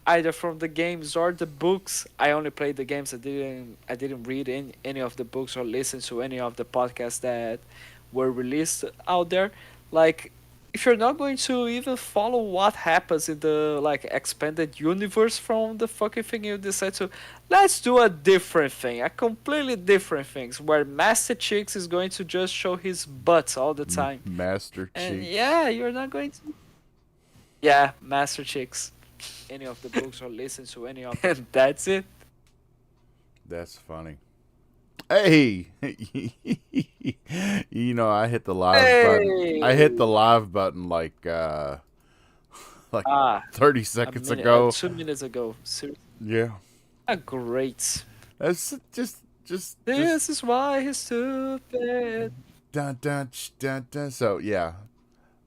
either from the games or the books. I only played the games. I didn't read any of the books or listen to any of the podcasts that were released out there. Like, if you're not going to even follow what happens in the like expanded universe from the fucking thing, you decide to let's do a different thing, a completely different thing, where Master Chicks is going to just show his butt all the time. Master And Cheeks. yeah, you're not going to. Yeah, Master Chicks. Any of the books or listen to any of them. That's it. That's funny. Hey, I hit the live button. I hit the Hey! live button like Ah, 30 a seconds minute, ago. 2 minutes ago. Seriously. Yeah, Ah, great. that's just This is why he's stupid. dun dun dun dun. So yeah,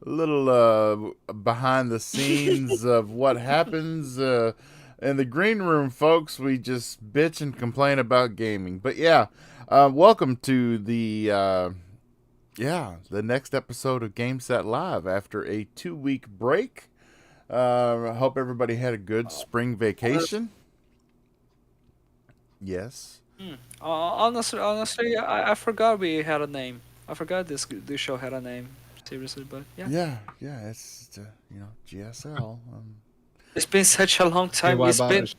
a little behind the scenes of what happens in the green room, folks. We just bitch and complain about gaming, but yeah, welcome to the next episode of GameSet Live after a 2 week break. I hope everybody had a good spring Honest- vacation. Yes. honestly, I forgot we had a name. I forgot this show had a name. Seriously, but yeah. Yeah, yeah, GSL. It's been such a long time. KY Bottom Show.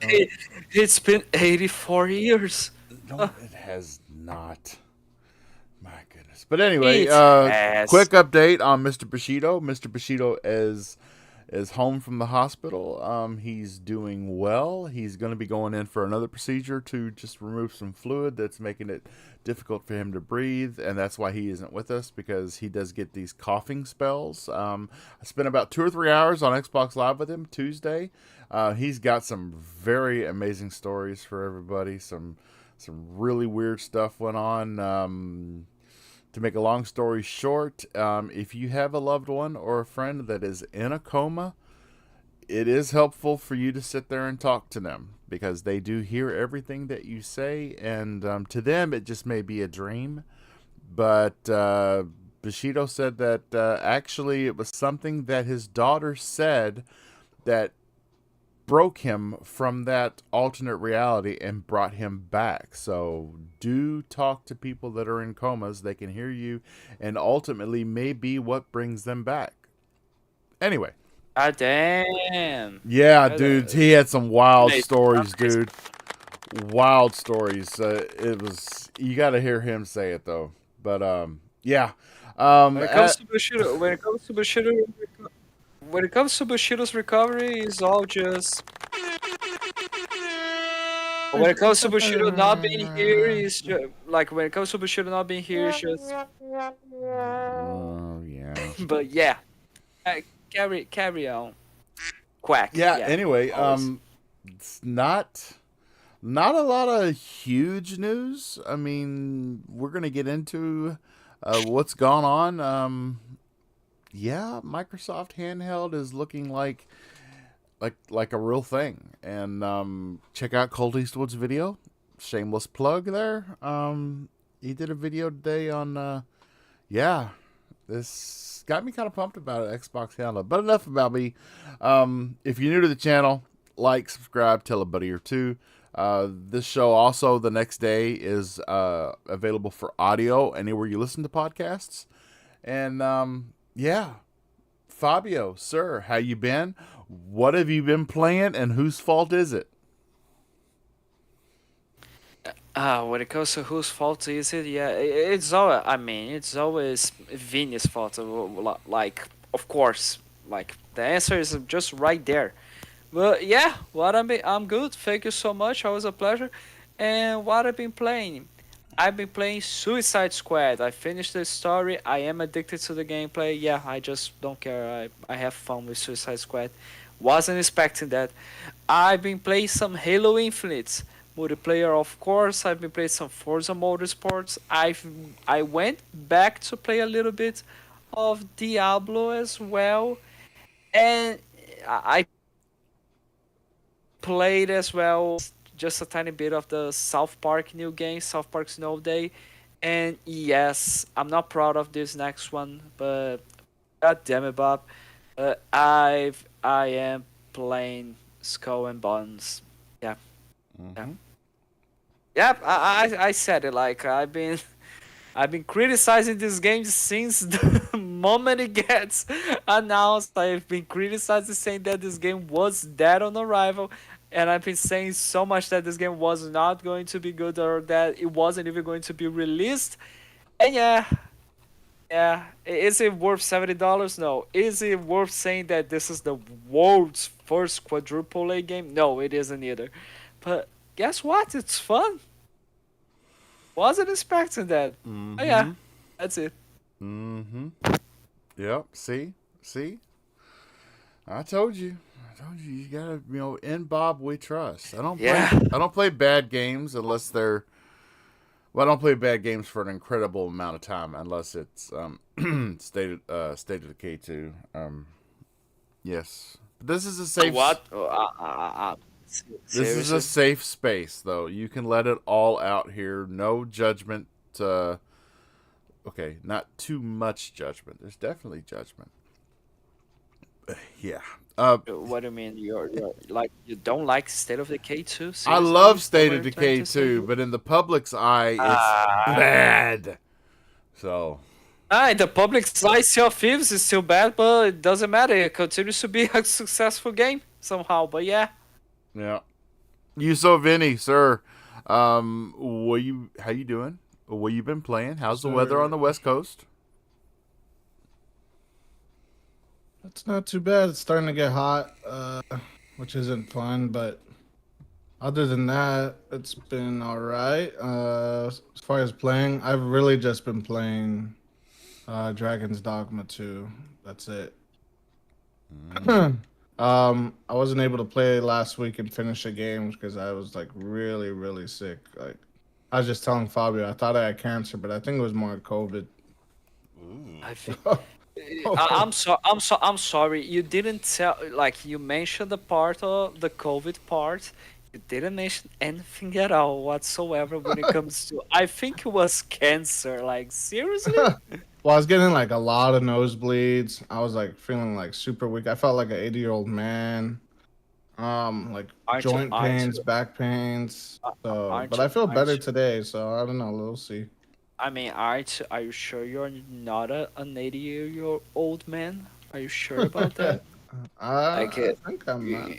It's been 84 years. Uh, No, it has not. My goodness. But anyway, it has. quick update on Mr. Bushido. Mr. Bushido is home from the hospital. He's doing well. He's going to be going in for another procedure to just remove some fluid that's making it difficult for him to breathe, and that's why he isn't with us, because he does get these coughing spells. I spent about 2 or 3 hours on Xbox Live with him Tuesday. He's got some very amazing stories for everybody. Some really weird stuff went on. To make a long story short, if you have a loved one or a friend that is in a coma, it is helpful for you to sit there and talk to them, because they do hear everything that you say, and to them it just may be a dream. But Bushido said that actually it was something that his daughter said that broke him from that alternate reality and brought him back. So do talk to people that are in comas. They can hear you and ultimately may be what brings them back. Anyway, Ah, damn. yeah, That, dude, he had some wild amazing. stories, dude. Wild stories. It was, you got to hear him say it though. But yeah. When it Uh, comes to Bushido, when it comes to Bushido's recovery, it's all just. When it comes to Bushido not being here, is just, like when it comes to Bushido not being here, it's just. oh yeah. But yeah, uh, carry on. Quack. Yeah, Yeah, anyway, always. it's not a lot of huge news. I mean, we're gonna get into what's gone on. Yeah, Microsoft handheld is looking like a real thing. And check out Colt Eastwood's video. Shameless plug there. He did a video today on yeah. This got me kind of pumped about it, Xbox handheld. But enough about me. If you're new to the channel, like, subscribe, tell a buddy or two. This show also the next day is available for audio anywhere you listen to podcasts. And yeah, Fabio, sir, how you been? What have you been playing, and whose fault is it? When it comes to whose fault is it? Yeah, it's always. I mean, it's always Vinny's fault. Like, of course, like the answer is just right there. But yeah, I'm good. Thank you so much. Always a pleasure. And what I've been playing, I've been playing Suicide Squad. I finished the story. I am addicted to the gameplay. Yeah, I just don't care. I have fun with Suicide Squad. Wasn't expecting that. I've been playing some Halo Infinite multiplayer, of course. I've been playing some Forza Motorsports. I went back to play a little bit of Diablo as well, and I played as well just a tiny bit of the South Park new game, South Park Snow Day. And yes, I'm not proud of this next one, but god damn it, Bob. I am playing. Skull and Bones. Yeah, yeah, Hmm. yeah. I said it. Like I've been criticizing this game since the moment it gets announced. I've been criticizing, saying that this game was dead on arrival, and I've been saying so much that this game was not going to be good or that it wasn't even going to be released. And yeah, yeah, is it worth $70? No. Is it worth saying that this is the world's first quadruple A game? No, it isn't either. But guess what? It's fun. Wasn't expecting that. Oh yeah, Hmm. that's it. Hmm. Yep. See, I told you. I told you. You gotta, in Bob we trust. I don't play. Yeah. I don't play bad games unless they're. Well, I don't play bad games for an incredible amount of time unless it's State of Decay 2. Yes, but this is a safe. What? This is a Seriously? safe space, though. You can let it all out here. No judgment. Okay, not too much judgment. There's definitely judgment. Yeah. What do you mean? You're like you don't like State of Decay 2? I Seriously? love Is that State what of you're trying Decay to say 2, here? but in the public's eye, it's Ah. bad. So, The public's eye, Sea of Thieves is still bad, but it doesn't matter. It continues to be a successful game somehow. But yeah, yeah. You so Vinny, sir. How you doing? What you been playing? How's the weather on Sir, the West Coast? it's not too bad. It's starting to get hot, which isn't fun, but other than that, it's been all right. As far as playing, I've really just been playing Dragon's Dogma 2. That's it. I wasn't able to play last week and finish the games because I was like really, really sick. Like I was just telling Fabio, I thought I had cancer, but I think it was more COVID. I think Oh, I'm sorry. You didn't tell like you mentioned the part of the COVID part. You didn't mention anything at all whatsoever when it comes to. I think it was cancer. Like seriously? well, I was getting like a lot of nosebleeds. I was like feeling like super weak. I felt like an 80-year-old man. Like joint Aren't pains, you? back pains. So, but I feel Aren't better you? today. So I don't know. We'll see. I mean, are you sure you're not an 80-year-old man? Are you sure about that? Like, I think I'm not.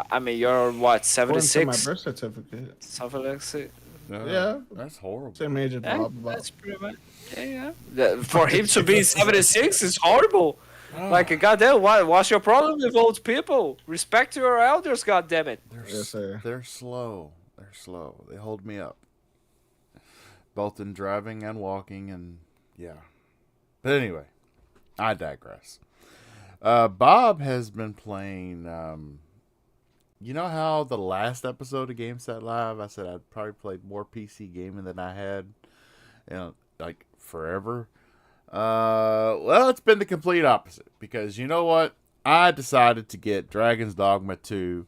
I mean, you're what, According to my 76? birth certificate. Something like that. Yeah, That's horrible. same age as Yeah, Bob. About. that's pretty much. Yeah, yeah. For him to be 76 is horrible. Like, goddamn, what's your problem with old people? Respect your elders, goddammit. They're Yes, sir. they're slow. They're slow. They hold me up, both in driving and walking, and yeah. But anyway, I digress. Bob has been playing. You know how the last episode of GameSet Live, I said I'd probably played more PC gaming than I had, like forever. Well, it's been the complete opposite because you know what? I decided to get Dragon's Dogma 2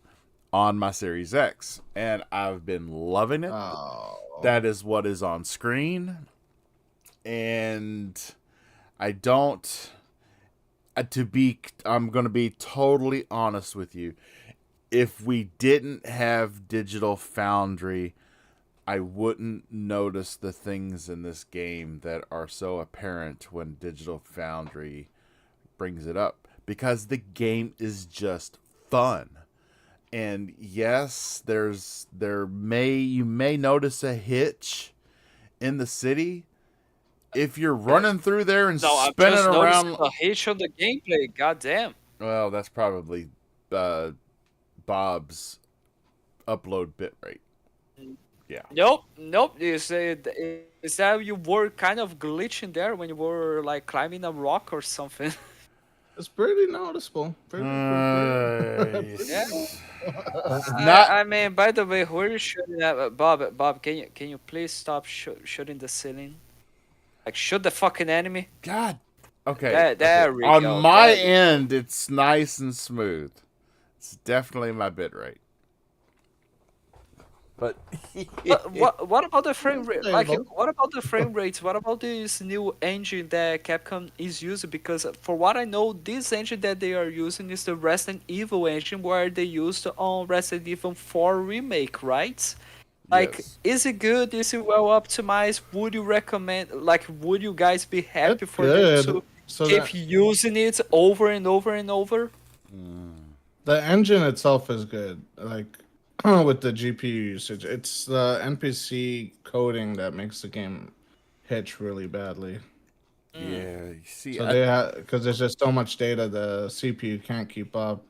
on my Series X, and I've been loving it. Oh, That is what is on screen, and I don't. I'm going to be totally honest with you. If we didn't have Digital Foundry, I wouldn't notice the things in this game that are so apparent when Digital Foundry brings it up because the game is just fun. And yes, you may notice a hitch in the city if you're running through there and No, I'm spinning just noticing around. a hitch on the gameplay. Goddamn. Well, that's probably uh, Bob's upload bitrate. Yeah. Nope, nope. Is that you were kind of glitching there when you were like climbing a rock or something? it's pretty noticeable. Pretty Yeah. noticeable. Not I mean, by the way, who are you shooting at? Bob, Bob, can you please stop shooting the ceiling? Like, shoot the fucking enemy. God. Okay. There we On go. my There we go. end, it's nice and smooth. It's definitely my bitrate. But What about the frame rate? Like, Understandable. what about the frame rates? What about this new engine that Capcom is using? Because for what I know, this engine that they are using is the Resident Evil engine, where they used on Resident Evil 4 remake, right? Like, yes. is it good? Is it well optimized? Would you recommend? Like, would you guys be It's happy for them good. to So keep using it over and over and over? the engine itself is good. Like with the GPU usage, it's the NPC coding that makes the game hitch really badly. Mm. Yeah. You see, So they have because there's just so much data the CPU can't keep up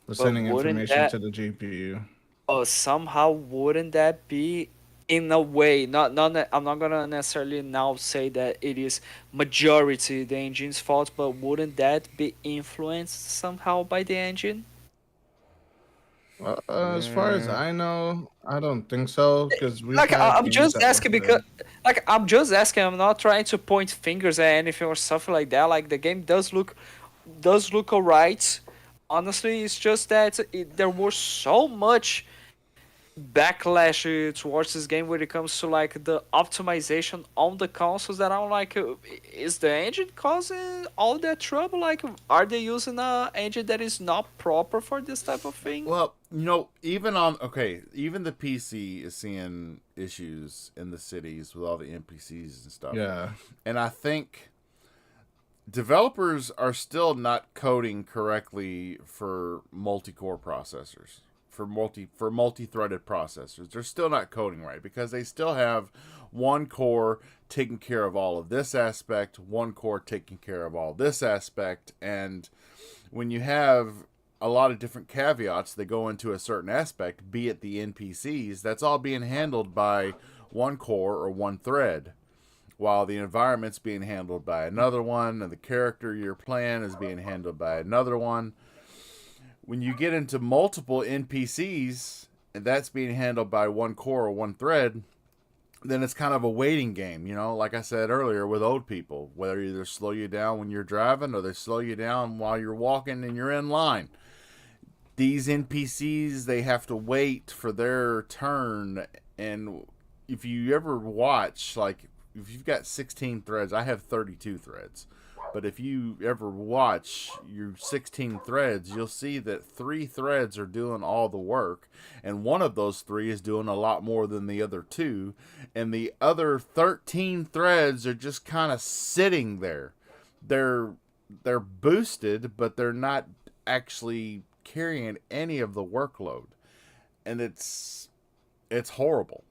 with But sending wouldn't information that to the GPU. somehow wouldn't that be in a way, I'm not gonna necessarily now say that it is majority the engine's fault, but wouldn't that be influenced somehow by the engine? As far as yeah. I know, I don't think so because we've Like, had I'm games just that were asking because, good. like, I'm just asking. I'm not trying to point fingers at anything or something like that. Like, the game does look alright. Honestly, it's just that there was so much backlash towards this game when it comes to like the optimization on the consoles that I'm like, is the engine causing all that trouble? Like, are they using a engine that is not proper for this type of thing? Well, even the PC is seeing issues in the cities with all the NPCs and stuff. Yeah. And I think developers are still not coding correctly for multi-core processors, for multi-threaded processors. They're still not coding right because they still have one core taking care of all of this aspect, one core taking care of all this aspect, and when you have a lot of different caveats that go into a certain aspect, be it the NPCs, that's all being handled by one core or one thread, while the environment's being handled by another one, and the character you're playing is being handled by another one. When you get into multiple NPCs, and that's being handled by one core or one thread, then it's kind of a waiting game, like I said earlier with old people, whether either slow you down when you're driving or they slow you down while you're walking and you're in line. These NPCs, they have to wait for their turn, and if you ever watch, like, if you've got 16 threads, I have 32 threads. But if you ever watch your 16 threads, you'll see that 3 threads are doing all the work, and one of those 3 is doing a lot more than the other 2, and the other 13 threads are just kind of sitting there. They're boosted, but they're not actually carrying any of the workload, and it's horrible.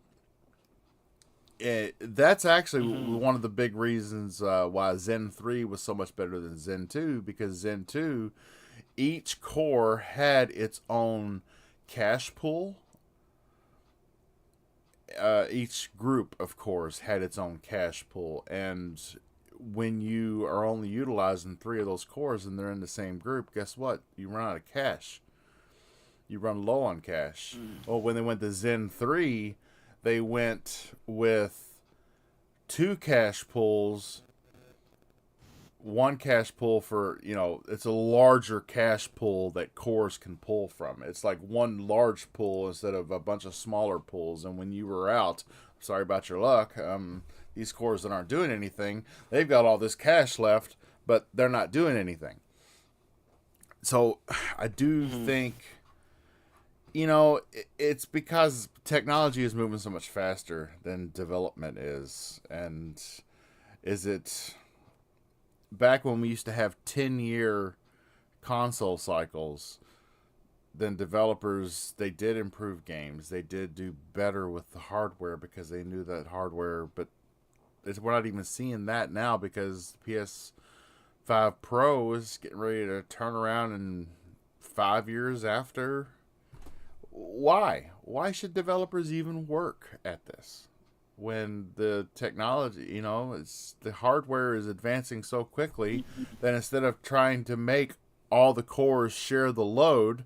That's actually Hmm. one of the big reasons why Zen 3 was so much better than Zen 2, because Zen 2, each core had its own cache pool. Each group of cores had its own cache pool, and when you are only utilizing 3 of those cores and they're in the same group, guess what? You run out of cache. You run low on cache. Well, when they went to Zen 3, they went with 2 cache pools, one cache pool for, it's a larger cache pool that cores can pull from. It's like one large pool instead of a bunch of smaller pools. And when you were out, sorry about your luck, these cores that aren't doing anything, they've got all this cache left, but they're not doing anything. So I do think, it's because technology is moving so much faster than development is. And is it back when we used to have 10-year console cycles, then developers, they did improve games. They did do better with the hardware because they knew that hardware, but we're not even seeing that now because PS5 Pro is getting ready to turn around in 5 years after. Why should developers even work at this when the technology, it's the hardware is advancing so quickly that instead of trying to make all the cores share the load,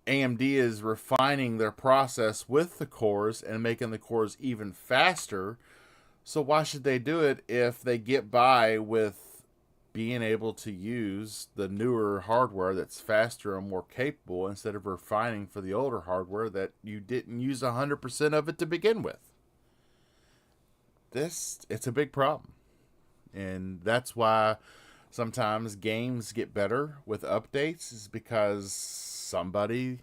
AMD is refining their process with the cores and making the cores even faster. So why should they do it if they get by with being able to use the newer hardware that's faster and more capable instead of refining for the older hardware that you didn't use 100% of it to begin with. It's a big problem. And that's why sometimes games get better with updates, is because somebody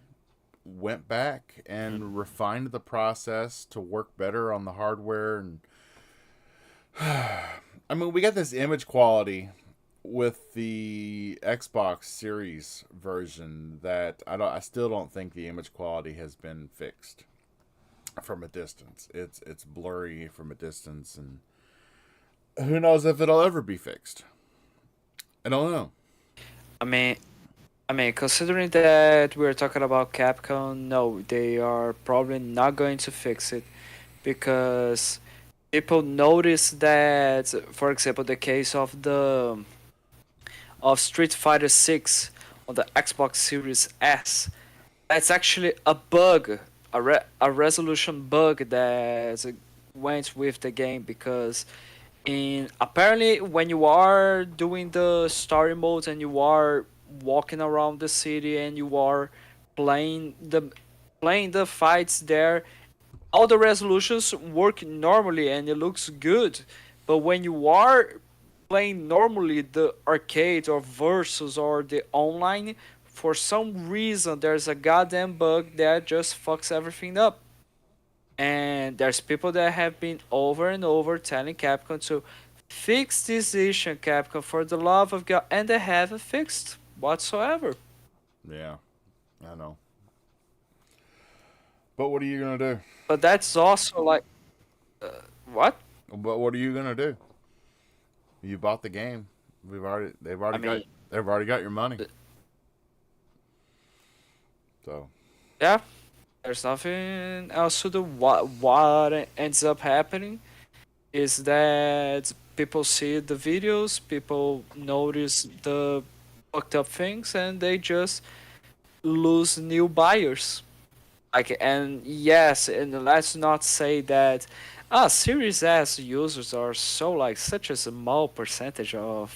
went back and refined the process to work better on the hardware. And I mean, we got this image quality with the Xbox Series version that I still don't think the image quality has been fixed from a distance. It's blurry from a distance, and who knows if it'll ever be fixed. I don't know. I mean, considering that we're talking about Capcom, no, they are probably not going to fix it because people notice that, for example, the case of Street Fighter 6 on the Xbox Series S, that's actually a bug, a resolution bug that went with the game because in apparently when you are doing the story modes and you are walking around the city and you are playing the fights there, all the resolutions work normally and it looks good. But when you are playing normally the arcade or versus or the online, for some reason there's a goddamn bug that just fucks everything up. And there's people that have been over and over telling Capcom to fix this issue, Capcom, for the love of God, and they haven't fixed whatsoever. Yeah, I know. But what are you gonna do? But that's also like, what? But what are you gonna do? You bought the game. I mean, they've already got your money. uh, So yeah, there's nothing else to do. What ends up happening is that people see the videos, people notice the fucked up things, and they just lose new buyers. Like, and yes, and let's not say that Series S users are so like such a small percentage of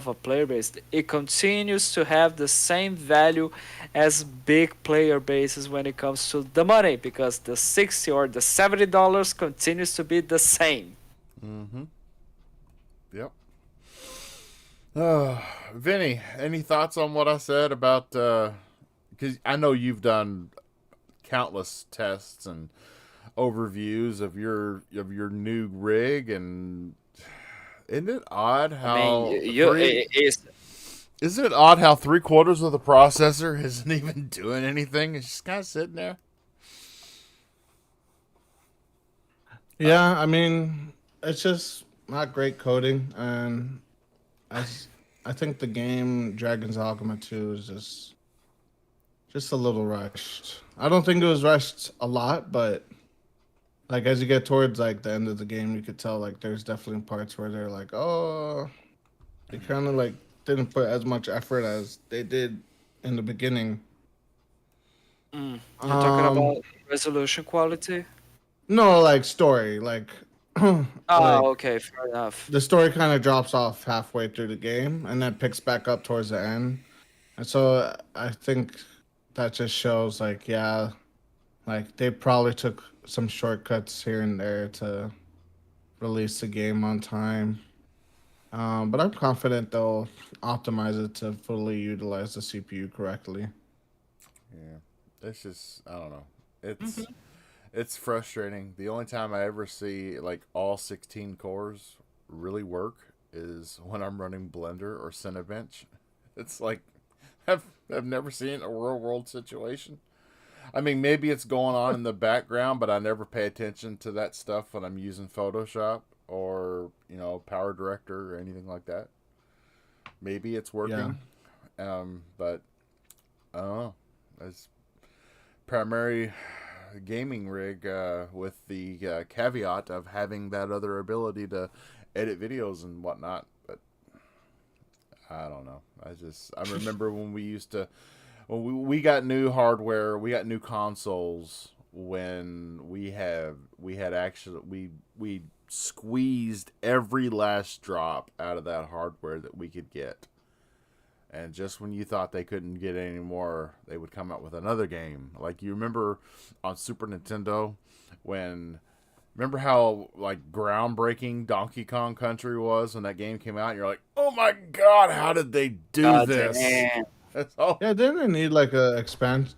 a player base. It continues to have the same value as big player bases when it comes to the money because the $60 or the $70 continues to be the same. mm-hmm. Yep. Vinny, any thoughts on what I said about? Because I know you've done countless tests and overviews of your new rig, and isn't it odd I mean, how you it is. isn't it odd how 3/4 of the processor isn't even doing anything? It's just kind of sitting there. Yeah, I mean, it's just not great coding, and as I think the game Dragon's Dogma 2 is just a little rushed. I don't think it was rushed a lot, but like as you get towards like the end of the game, you could tell like there's definitely parts where they're like, oh, they kind of like didn't put as much effort as they did in the beginning. You're talking Um, about resolution quality? no, like story, like like Oh, okay, fair enough. the story kind of drops off halfway through the game and then picks back up towards the end. And so I think that just shows like yeah, like they probably took some shortcuts here and there to release the game on time. But I'm confident they'll optimize it to fully utilize the CPU correctly. Yeah, it's just I don't know. It's frustrating. The only time I ever see like all 16 cores really work is when I'm running Blender or Cinebench. It's like I've never seen a real world situation. I mean, maybe it's going on in the background, but I never pay attention to that stuff when I'm using Photoshop or Power Director or anything like that. Maybe it's Yeah. working, but I don't know. It's primary gaming rig with the caveat of having that other ability to edit videos and whatnot. But I don't know. I remember when we used to when we got new hardware, we got new consoles. when we had actually we squeezed every last drop out of that hardware that we could get. And just when you thought they couldn't get any more, they would come out with another game. Like, you remember on Super Nintendo when, remember how like groundbreaking Donkey Kong Country was when that game came out? And you're like, oh my god, how did they do God this? damn. That's all. Yeah, didn't it need like a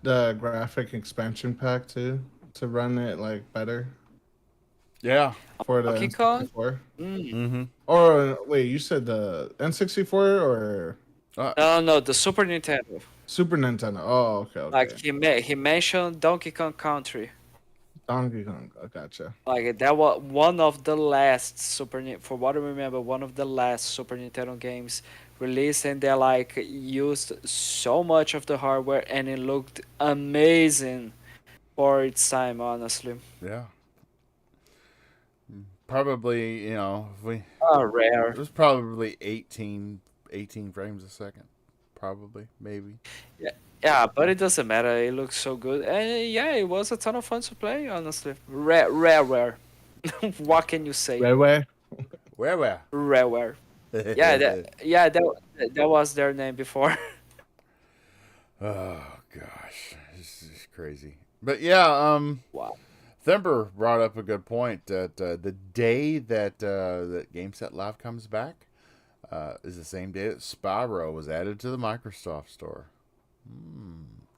the graphic expansion pack too to run it like better Yeah. for the Donkey Kong? N64? Mm. Mm-hmm. Or wait, you said the N64 or No, the Super Nintendo. Super Nintendo? Oh, okay, okay. Like he mentioned Donkey Kong Country. Donkey Kong. I gotcha. Like that was one of the last for what I remember, one of the last Super Nintendo games released, and they like used so much of the hardware, and it looked amazing for its time. Honestly, Yeah. Probably, if we rare. it was probably 18 frames a second. Probably, maybe. Yeah, but it doesn't matter. It looks so good, and yeah, it was a ton of fun to play. Honestly, rare. What can you say? Railway. Where? Rare. That was their name before. Oh gosh, this is crazy. But yeah, Wow. Thember brought up a good point that the day that that Game Set Live comes back is the same day that Spyro was added to the Microsoft Store. Oh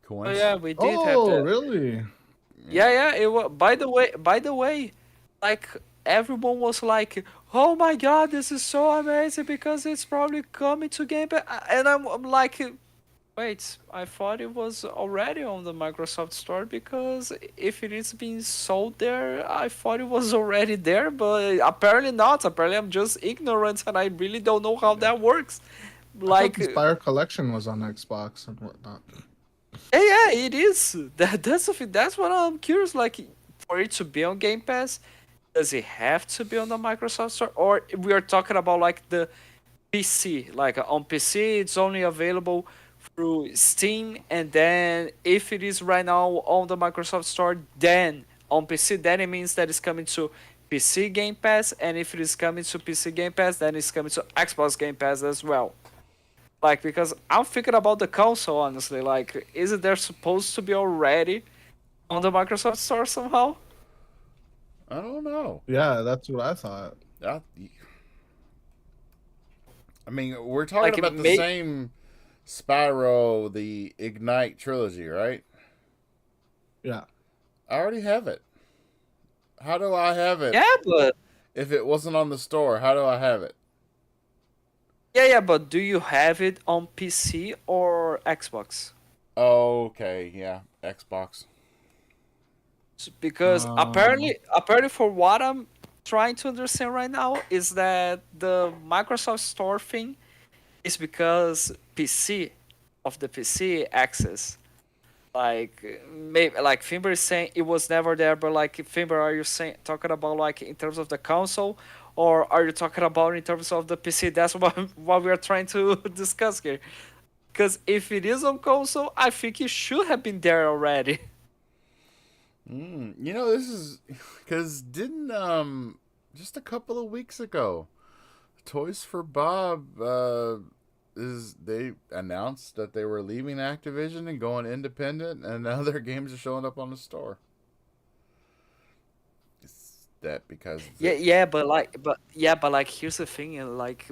Coincidence? yeah, we did have Oh, that. really? Yeah. It was. By the way, like everyone was like, "Oh my God, this is so amazing because it's probably coming to Game Pass," and I'm like, "Wait, I thought it was already on the Microsoft Store because if it is being sold there, I thought it was already there, but apparently not. Apparently, I'm just ignorant and I really don't know how that works." I Like, thought the Spire Collection was on Xbox and whatnot. yeah, it is. That's the thing. That's what I'm curious. Like, for it to be on Game Pass, does it have to be on the Microsoft Store, or we are talking about like the PC? Like on PC, it's only available through Steam, and then if it is right now on the Microsoft Store, then on PC, then it means that it's coming to PC Game Pass, and if it is coming to PC Game Pass, then it's coming to Xbox Game Pass as well. Like, because I'm thinking about the console, honestly. Like, is it there supposed to be already on the Microsoft Store somehow? I don't know. Yeah, that's what I thought. I, I mean, we're talking Like, it about the may- same Spyro, the Ignite trilogy, right? Yeah. I already have it. How do I have it? Yeah, but If it wasn't on the store, how do I have it? but do you have it on PC or Xbox? Okay, yeah, Xbox. Because Um. apparently, for what I'm trying to understand right now, is that the Microsoft Store thing is because the PC access. Like, maybe like Fimber is saying it was never there, but like Fimber, are you saying talking about like in terms of the console, or are you talking about in terms of the PC? That's what we are trying to discuss here. Because if it is on console, I think it should have been there already. This is because didn't just a couple of weeks ago, Toys for Bob they announced that they were leaving Activision and going independent, and now their games are showing up on the store. Is that because But like here's the thing, like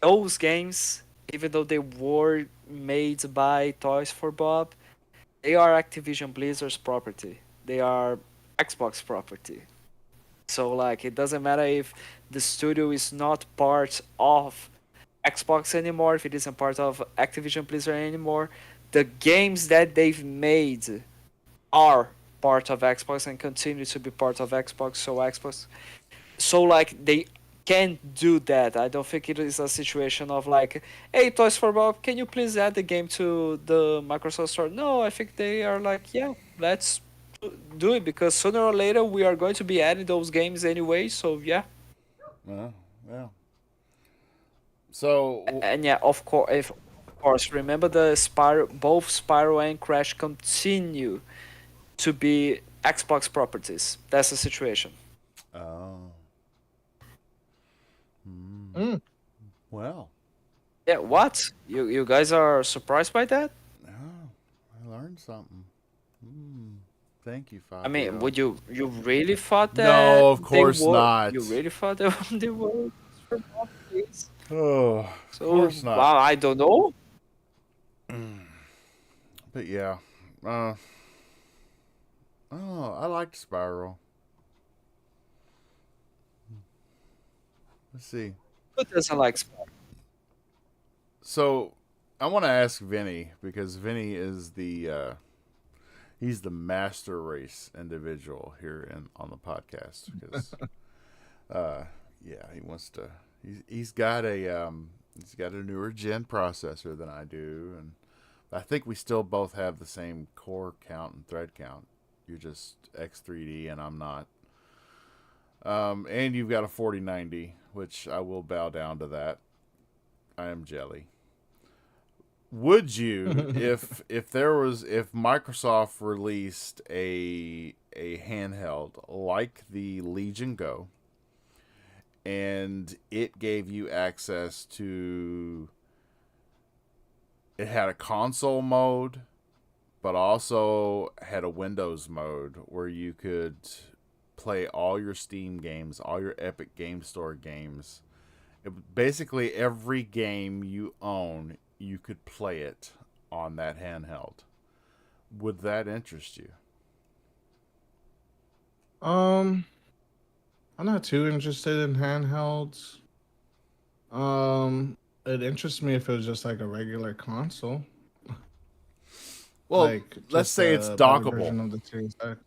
those games, even though they were made by Toys for Bob, they are Activision Blizzard's property. They are Xbox property. So like it doesn't matter if the studio is not part of Xbox anymore, if it isn't part of Activision Blizzard anymore, the games that they've made are part of Xbox and continue to be part of Xbox. So like they can do that. I don't think it is a situation of like, hey, Toys for Bob, can you please add the game to the Microsoft Store? No, I think they are like, yeah, let's do it because sooner or later we are going to be adding those games anyway. So yeah, yeah. So and yeah, of course, remember the both Spyro and Crash continue to be Xbox properties. That's the situation. Oh, Mm. well, Yeah, what? You guys are surprised by that? oh, I learned something. Hmm. Thank you, I mean, Fabio. would you really thought that No, of they course were? You not. really thought that they were for properties? Oh, of So course not. wow, I don't know. But yeah, uh, oh, I liked Spiral. Let's see. Who doesn't like Spider? So, I want to ask Vinny because Vinny is he's the master race individual here on the podcast because uh, yeah, he wants to. He's got a newer gen processor than I do, and I think we still both have the same core count and thread count. You're just X3D, and I'm not. And you've got a 4090, which I will bow down to that. I am jelly. Would you, if Microsoft released a handheld like the Legion Go, and it gave you access to, it had a console mode, but also had a Windows mode where you could play all your Steam games, all your Epic Game Store games. Basically, every game you own, you could play it on that handheld. Would that interest you? Um, I'm not too interested in handhelds. It interests me if it was just like a regular console, Well, like let's just say it's a better dockable. version of the Series X.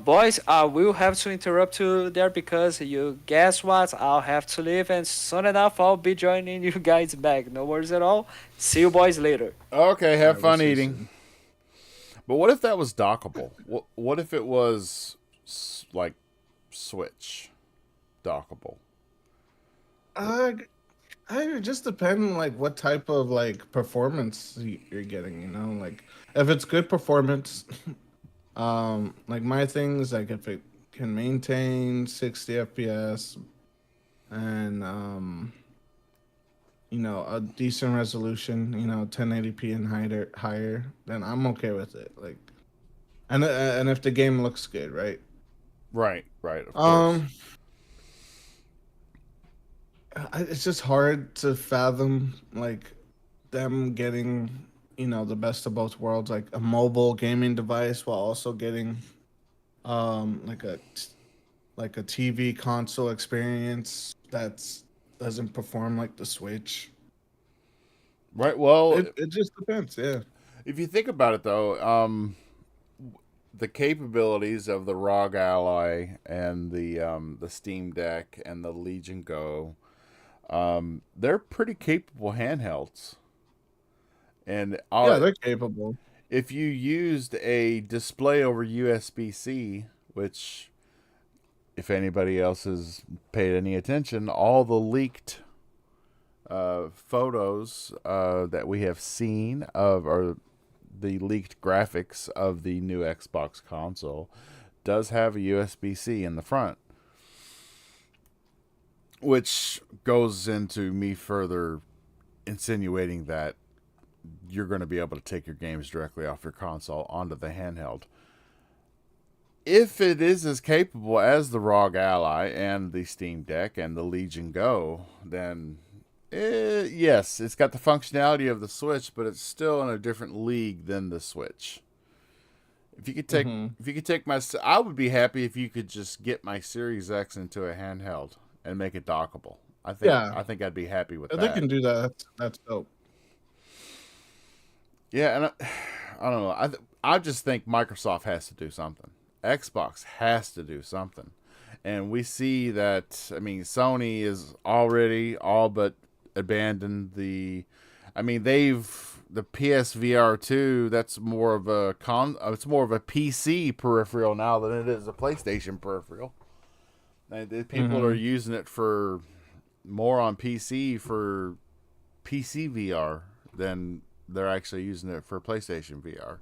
Boys, I will have to interrupt you there because you guess what? I'll have to leave, and soon enough I'll be joining you guys back. No worries at all. See you boys later. Okay, All have right, we'll fun see you eating. soon. But what if that was dockable? What if it was like Switch dockable? Uh, it just depends like what type of like performance you're getting. You know, like if it's good performance, like my things, like if it can maintain 60 FPS and you know, a decent resolution, you know, 1080p and higher, then I'm okay with it. Like, and if the game looks good, right? Right, right, of course. Um, it's just hard to fathom like them getting, you know, the best of both worlds, like a mobile gaming device while also getting like a TV console experience that's doesn't perform like the Switch. Right. Well, It just depends, yeah. if you think about it, though, the capabilities of the ROG Ally and the Steam Deck and the Legion Go, they're pretty capable handhelds. And Yeah, they're capable. if you used a display over USB C, which, if anybody else has paid any attention, all the leaked photos that we have seen of, or the leaked graphics of the new Xbox console, does have a USB C in the front, which goes into me further insinuating that you're going to be able to take your games directly off your console onto the handheld. If it is as capable as the ROG Ally and the Steam Deck and the Legion Go, then yes, it's got the functionality of the Switch, but it's still in a different league than the Switch. Hmm. If you could take my, I would be happy if you could just get my Series X into a handheld and make it dockable. Yeah, I think I'd be happy with if they that. can do that, that's dope. Yeah, and I don't know. I just think Microsoft has to do something. Xbox has to do something. And we see that, I mean, Sony is already all but abandoned the, I mean, the PSVR 2, that's more of a it's more of a PC peripheral now than it is a PlayStation peripheral. And the people are Hmm. using it for more on PC for PC VR than they're actually using it for PlayStation VR.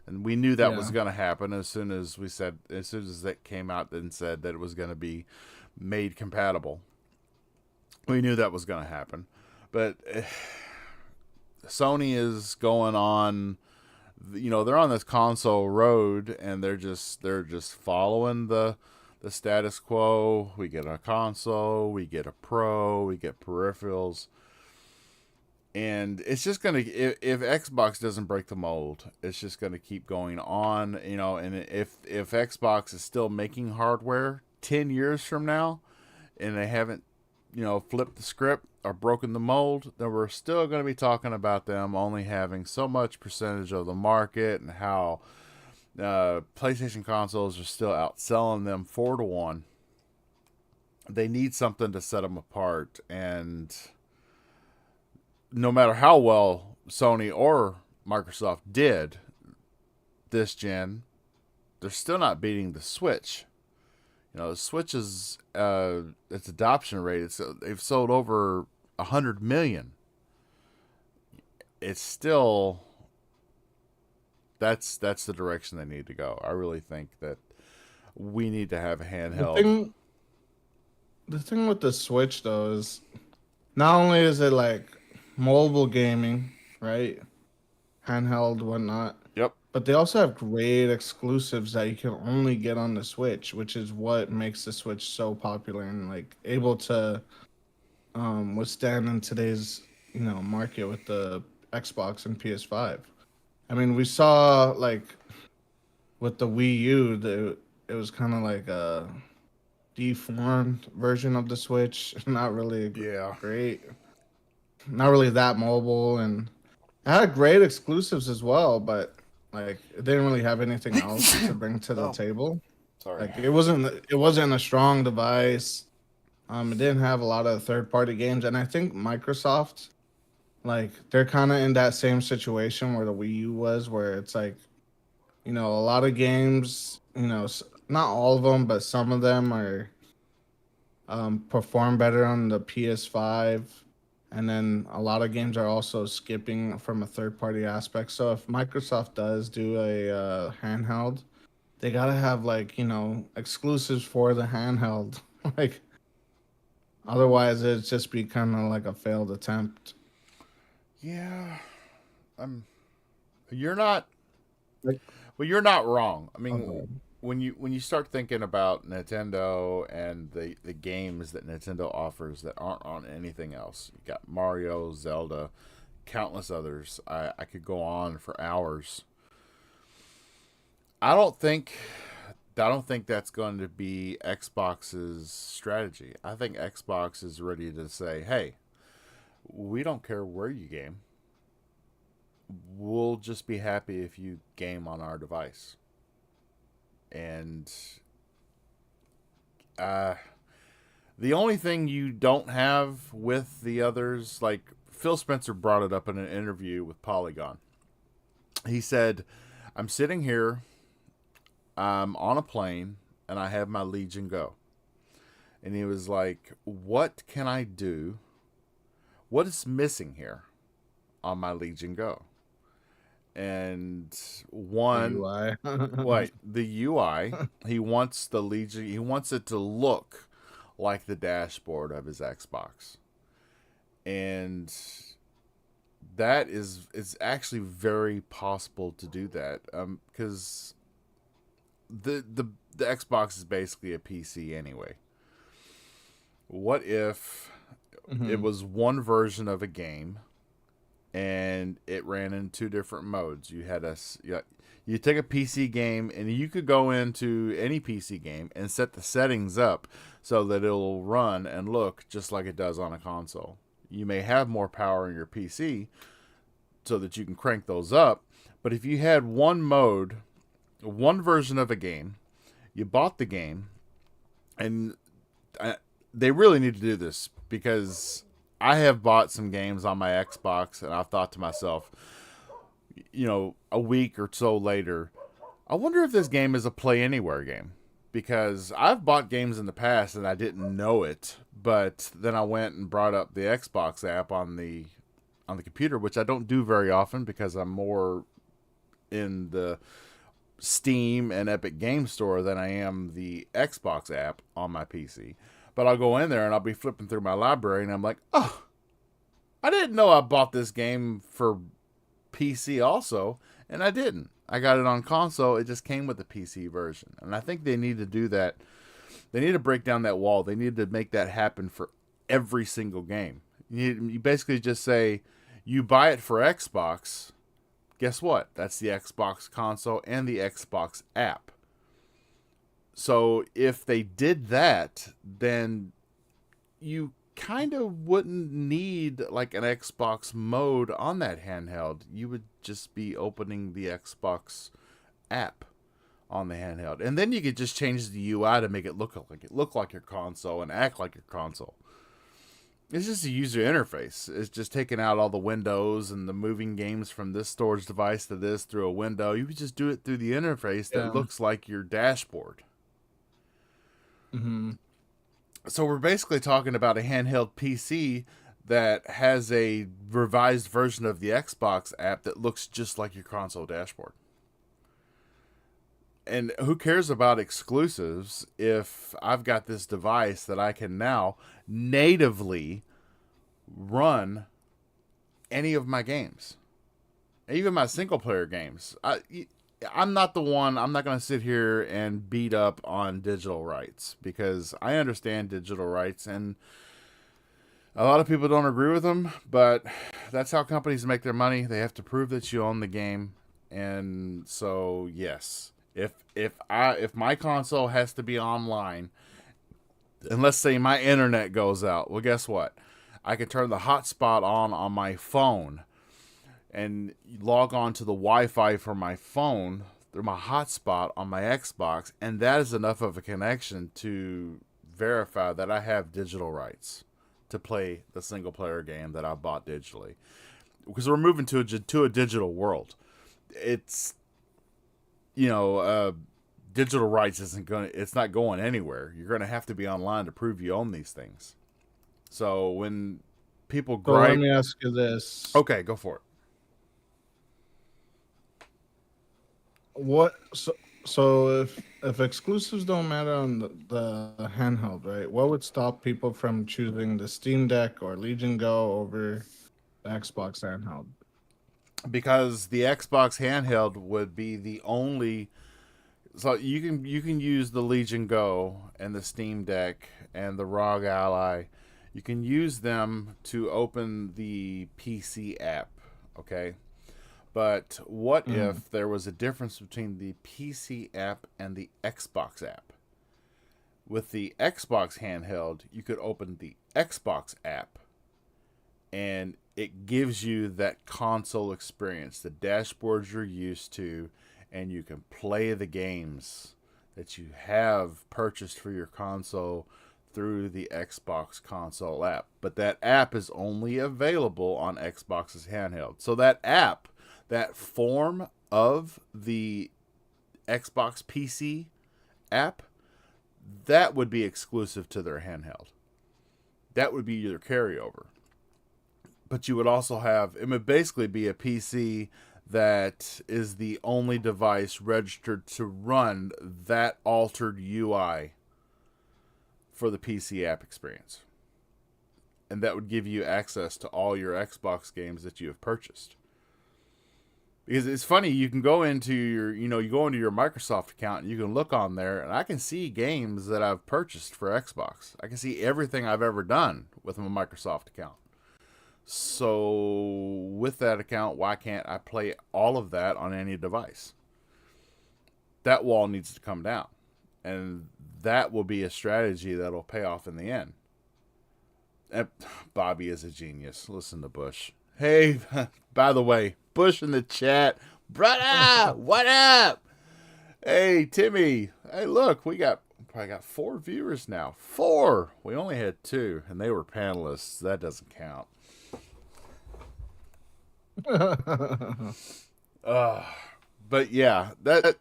And we knew that was Yeah. going to happen as soon as that came out and said that it was going to be made compatible. We knew that was going to happen. But Sony is going on, they're on this console road, and they're just following the status quo. We get a console, we get a pro, we get peripherals, and it's just gonna, if Xbox doesn't break the mold, it's just gonna keep going on. And if Xbox is still making hardware 10 years from now, and they haven't flipped the script or broken the mold, then we're still going to be talking about them only having so much percentage of the market, and how PlayStation consoles are still outselling them 4-1. They need something to set them apart, and no matter how well Sony or Microsoft did this gen, they're still not beating the Switch. The Switch is its adoption rate. They've sold over 100 million. It's still, that's the direction they need to go. I really think that we need to have a The handheld. thing with the Switch though is not only is it like mobile gaming, right? Handheld, whatnot, Yep. but they also have great exclusives that you can only get on the Switch, which is what makes the Switch so popular and like able to withstand in today's market with the Xbox and PS5. I mean, we saw like with the Wii U, it was kind of like a deformed version of the Switch. Not really Yeah. great, not really that mobile, and it had great exclusives as well, but like it didn't really have anything else to bring to the Oh. table. Sorry. Like it wasn't a strong device. It didn't have a lot of third party games, and I think Microsoft, like they're kind of in that same situation where the Wii U was, where it's like, a lot of games, not all of them, but some of them are perform better on the PS5, and then a lot of games are also skipping from a third party aspect. So if Microsoft does do a handheld, they gotta have like exclusives for the handheld, like otherwise it'd just be kind of like a failed attempt. Yeah. You're not. Like, Well, you're not wrong. I mean, okay. when you start thinking about Nintendo and the games that Nintendo offers that aren't on anything else, you got Mario, Zelda, countless others. I could go on for hours. I don't think that's going to be Xbox's strategy. I think Xbox is ready to say, "Hey, we don't care where you game. We'll just be happy if you game on our device." And uh, the only thing you don't have with the others, like Phil Spencer brought it up in an interview with Polygon. He said, "I'm sitting here, I'm on a plane, and I have my Legion Go." And he was like, "What can I do? What is missing here on my Legion Go?" And The one, UI. wait, the UI, he wants the Legion, he wants it to look like the dashboard of his Xbox. And that is, it's actually very possible to do that, because the Xbox is basically a PC anyway. What if it Mhm. was one version of a game, and it ran in two different modes? You take a PC game, and you could go into any PC game and set the settings up so that it'll run and look just like it does on a console. You may have more power in your PC so that you can crank those up, but if you had one mode, one version of a game, you bought the game, and they really need to do this, because I have bought some games on my Xbox, and I've thought to myself, a week or so later, I wonder if this game is a Play Anywhere game. Because I've bought games in the past and I didn't know it, but then I went and brought up the Xbox app on the computer, which I don't do very often because I'm more in the Steam and Epic Game Store than I am the Xbox app on my PC. But I'll go in there and I'll be flipping through my library and I'm like, oh, I didn't know I bought this game for PC also, and I didn't. I got it on console. It just came with the PC version. And I think they need to do that. They need to break down that wall. They need to make that happen for every single game. You basically just say, you buy it for Xbox, guess what? That's the Xbox console and the Xbox app. So if they did that, then you kind of wouldn't need like an Xbox mode on that handheld. You would just be opening the Xbox app on the handheld, and then you could just change the UI to make it look like your console and act like your console. It's just a user interface. It's just taking out all the windows and the moving games from this storage device to this through a window. You would just do it through the interface that looks like your dashboard. Mm-hmm. So we're basically talking about a handheld PC that has a revised version of the Xbox app that looks just like your console dashboard. And who cares about exclusives if I've got this device that I can now natively run any of my games, even my single player games. I'm not going to sit here and beat up on digital rights, because I understand digital rights and a lot of people don't agree with them, but that's how companies make their money. They have to prove that you own the game. And so, yes, if my console has to be online, and let's say my internet goes out, well, guess what? I can turn the hotspot on my phone and log on to the Wi-Fi for my phone through my hotspot on my Xbox, and that is enough of a connection to verify that I have digital rights to play the single player game that I bought digitally. Because we're moving to a digital world. It's, digital rights it's not going anywhere. You're going to have to be online to prove you own these things. So when people gripe, let me ask you this. Okay, go for it. So if exclusives don't matter on the handheld, right? What would stop people from choosing the Steam Deck or Legion Go over the Xbox handheld? Because the Xbox handheld would be the only. So you can use the Legion Go and the Steam Deck and the ROG Ally. You can use them to open the PC app, okay? But what if there was a difference between the PC app and the Xbox app? With the Xbox handheld, you could open the Xbox app, and it gives you that console experience, the dashboards you're used to, and you can play the games that you have purchased for your console through the Xbox console app. But that app is only available on Xbox's handheld. So that app, that form of the Xbox PC app, that would be exclusive to their handheld. That would be your carryover. But you would also have, it would basically be a PC that is the only device registered to run that altered UI for the PC app experience. And that would give you access to all your Xbox games that you have purchased. Because it's funny, you can go into you go into your Microsoft account and you can look on there, and I can see games that I've purchased for Xbox. I can see everything I've ever done with my Microsoft account. So with that account, why can't I play all of that on any device? That wall needs to come down. And that will be a strategy that'll pay off in the end. And Bobby is a genius. Listen to Bush. Hey, by the way, Bush in the chat. Brother, what up? Hey, Timmy. Hey, look, we probably got 4 viewers now. 4. We only had 2, and they were panelists. That doesn't count. But yeah, that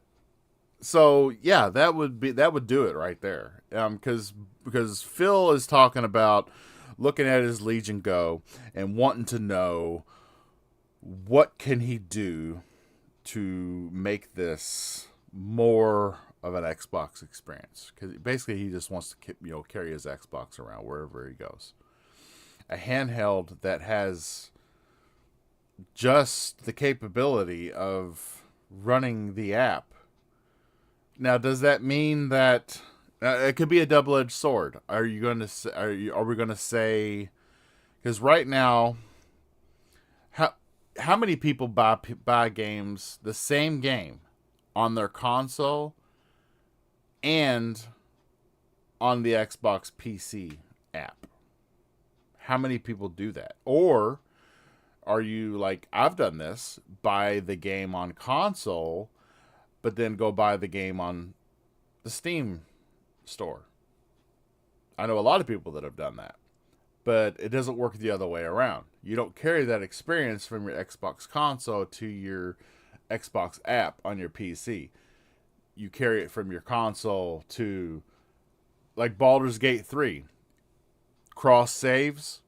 would do it right there. Because Phil is talking about looking at his Legion Go and wanting to know what can he do to make this more of an Xbox experience, because basically he just wants to carry his Xbox around wherever he goes. A handheld that has just the capability of running the app. Now, does that mean that it could be a double-edged sword? Are you going to are we going to say, because right now, how many people buy games, the same game, on their console and on the Xbox PC app? How many people do that? Or are you like, I've done this, buy the game on console, but then go buy the game on the Steam store? I know a lot of people that have done that, but it doesn't work the other way around. You don't carry that experience from your Xbox console to your Xbox app on your PC. You carry it from your console to, like, Baldur's Gate 3. Cross saves,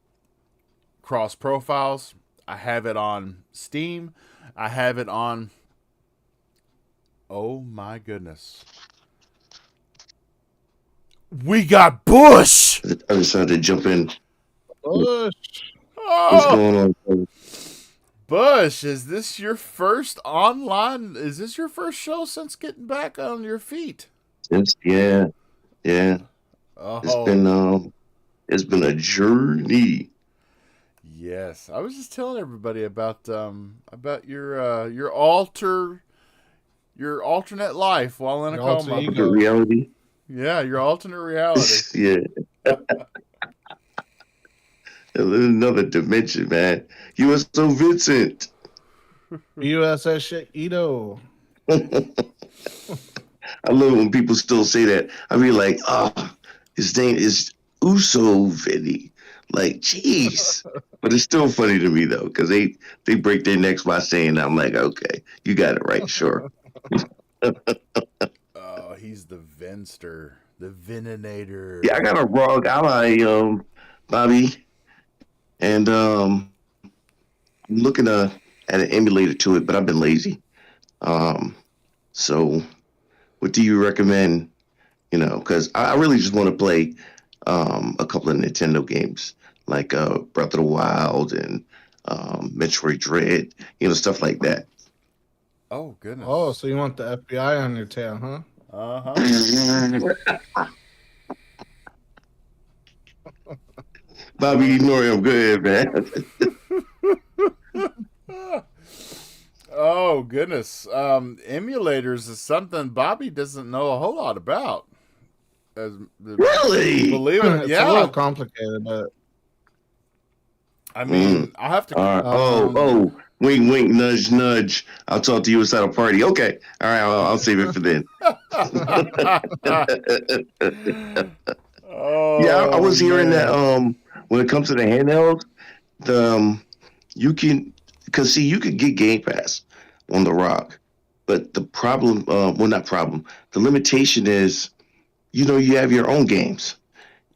cross profiles. I have it on Steam. I have it on... Oh my goodness. We got Bush! I decided to jump in. Bush. What's going on? Bush, is this your first online? Is this your first show since getting back on your feet? Yeah. Oh. It's been a journey. Yes, I was just telling everybody about your alternate life while in a Your alter coma. ego. The reality. Yeah, your alternate reality. Yeah. Another dimension, man. USO Vincent. USS Ito. I love it when people still say that. I be like, his name is Uso Vinny. Like, jeez. But it's still funny to me, though, because they break their necks by saying that. I'm like, okay, you got it right, sure. Oh, he's the Venster, the Veninator. Yeah, I got a ROG Ally, Bobby. And I'm looking at an emulator to it, but I've been lazy. So what do you recommend? Because I really just want to play a couple of Nintendo games, like Breath of the Wild and Metroid Dread, stuff like that. Oh, goodness. Oh, so you want the FBI on your tail, huh? Uh-huh. Bobby, ignore him. Go ahead, man. Oh, goodness. Emulators is something Bobby doesn't know a whole lot about. Really? Believe it, It's yeah. a little complicated, but I mean, I have to. All right. Wink, wink, nudge, nudge. I'll talk to you inside a party. Okay. All right. I'll save it for then. Oh, Yeah, I was hearing man. that when it comes to the handheld, you can, because see, you could get Game Pass on the ROG, but the problem, not problem, the limitation is, you have your own games.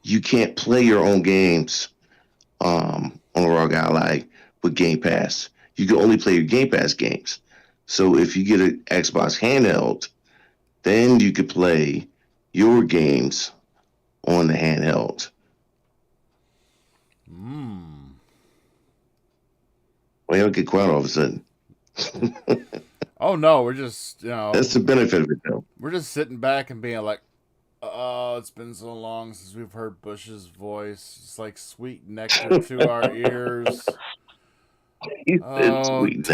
You can't play your own games on the ROG Ally with Game Pass. You can only play your Game Pass games. So if you get an Xbox handheld, then you could play your games on the handheld. Well, you don't get quiet all of a sudden. Oh no, we're just That's the benefit of it, though. we're just sitting back and being like, oh, it's been so long since we've heard Bush's voice. It's like sweet nectar to our ears. He said Oh, sweet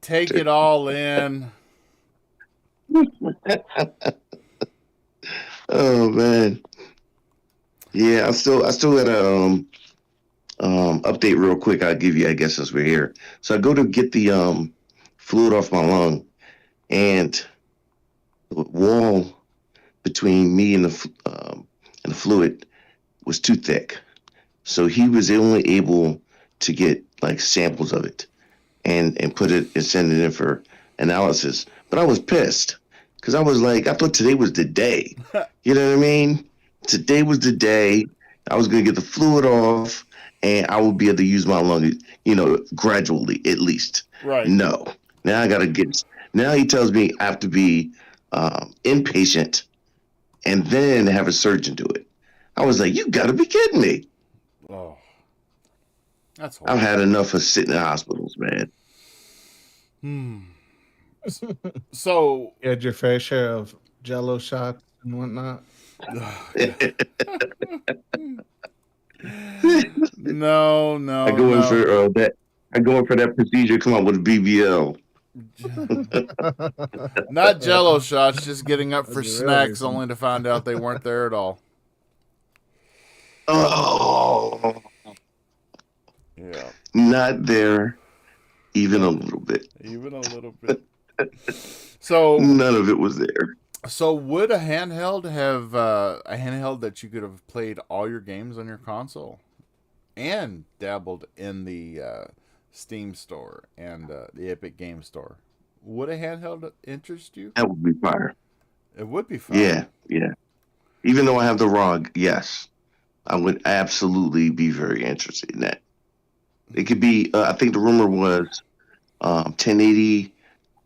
take it all in. Oh man, yeah. I still got a update real quick. I'll give you, I guess, since we're here. So I go to get the fluid off my lung, and the wall between me and the fluid was too thick. So he was only able to get like samples of it and put it and send it in for analysis. But I was pissed because I was like, I thought today was the day. You know what I mean? Today was the day. I was going to get the fluid off and I would be able to use my lung, gradually at least. Right. No. Now I got to get Now he tells me I have to be inpatient and then have a surgeon do it. I was like, you got to be kidding me. Oh, that's I've horrible. had enough of sitting in hospitals, man. So, You had your fair share of Jello shots and whatnot. no, I go in for no. that. I go in for that procedure. Come out with a BBL. Not Jello shots, just getting up for That's the real snacks reason. only to find out they weren't there at all. Oh, Yeah, not there, even a little bit. even a little bit. So, None of it was there. would a handheld have a handheld that you could have played all your games on your console and dabbled in the Steam store and the Epic Game Store? Would a handheld interest you? That would be fire. It would be fun. Yeah, yeah. Even though I have the ROG, yes, I would absolutely be very interested in that. It could be. I think the rumor was 1080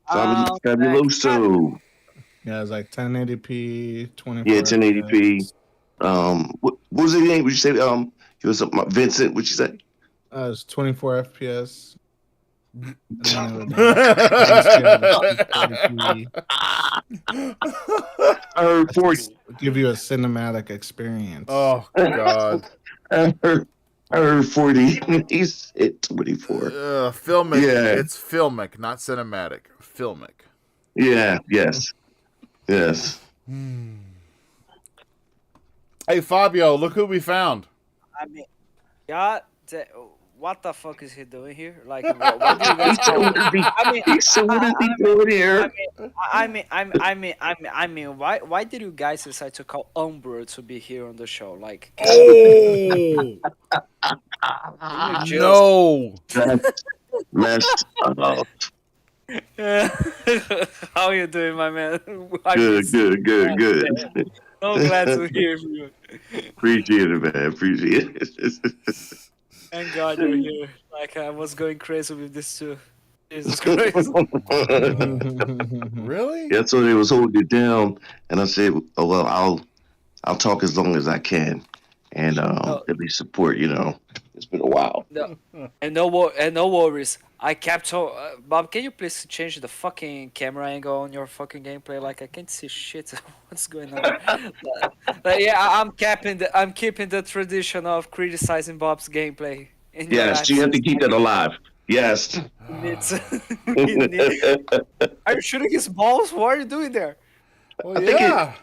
Fabuloso. Yeah, it's like 1080p, 24. Yeah, 1080p. What was the name? Would you say? He was Vincent. Would you say? It's 24 FPS. And then it would, I heard 40. give you a cinematic experience. Oh God. I heard 40. He said 24. Filmic. Yeah. It's filmic, not cinematic. Filmic. Yeah. Yes. Yes. Hey Fabio, look who we found. I mean, yeah. What the fuck is he doing here? Like, what do you guys call? I mean, He said, "What is he doing here?" I mean, why did you guys decide to call Umbro to be here on the show? Like, Oh you no! That's messed up. how you doing, my man? Good. So glad to hear from you. Appreciate it, man. Appreciate it. Thank God you're here. Like, I was going crazy with this too. Jesus Christ. Really? Yeah, so they was holding it down, and I said, "Oh well, I'll talk as long as I can, and at least support. You know, it's been a while." No, and no worries. I kept Bob, can you please change the fucking camera angle on your fucking gameplay? Like, I can't see shit. What's going on? Yeah, I'm keeping the tradition of criticizing Bob's gameplay. In your Yes, you have to absence. keep that alive. Yes. Are you shooting his balls? What are you doing there? Well,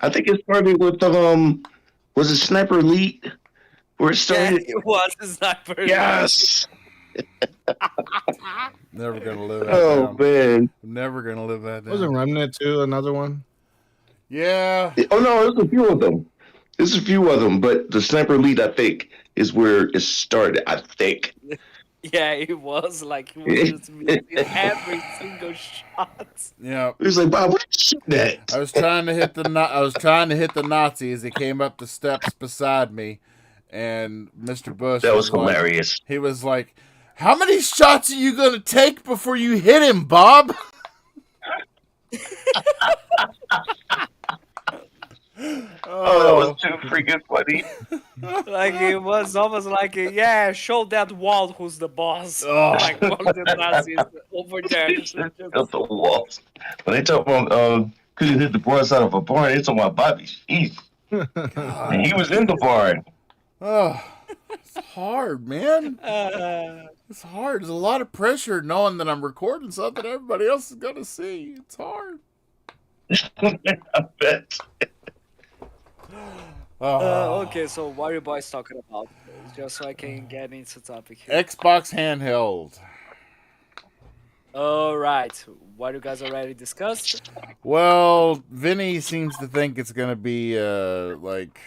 I think it started with was it Sniper Elite where it Yeah, started? it was a sniper. Yes. Never gonna live that Oh down. man. Never gonna live that down. Wasn't Remnant 2 another one? Yeah. Oh no, there's a few of them. There's a few of them, but the Sniper Elite, I think, is where it started. I think. Yeah, it was like he was just missing every single shot. Yeah. He was like, "Bob, what are you shooting at?" I was trying to hit the Nazi as he came up the steps beside me, and Mr. Bush That was like, hilarious. he was like, "How many shots are you gonna take before you hit him, Bob?" Oh, that was too freaking funny. Like it was almost like, yeah, show that wall who's the boss. Oh. Like one of the Nazis over there. He said, "Up the walls." When they talk about couldn't hit the broadside of a barn, they talking about Bobby. Jeez. And he was in the barn. Oh, it's hard, man. Uh, It's hard. There's a lot of pressure knowing that I'm recording something everybody else is gonna see. It's hard. I bet. okay, so what are you boys talking about? Just so I can get into topic here. Xbox handheld. All right, what you guys already discussed? Well, Vinny seems to think it's gonna be like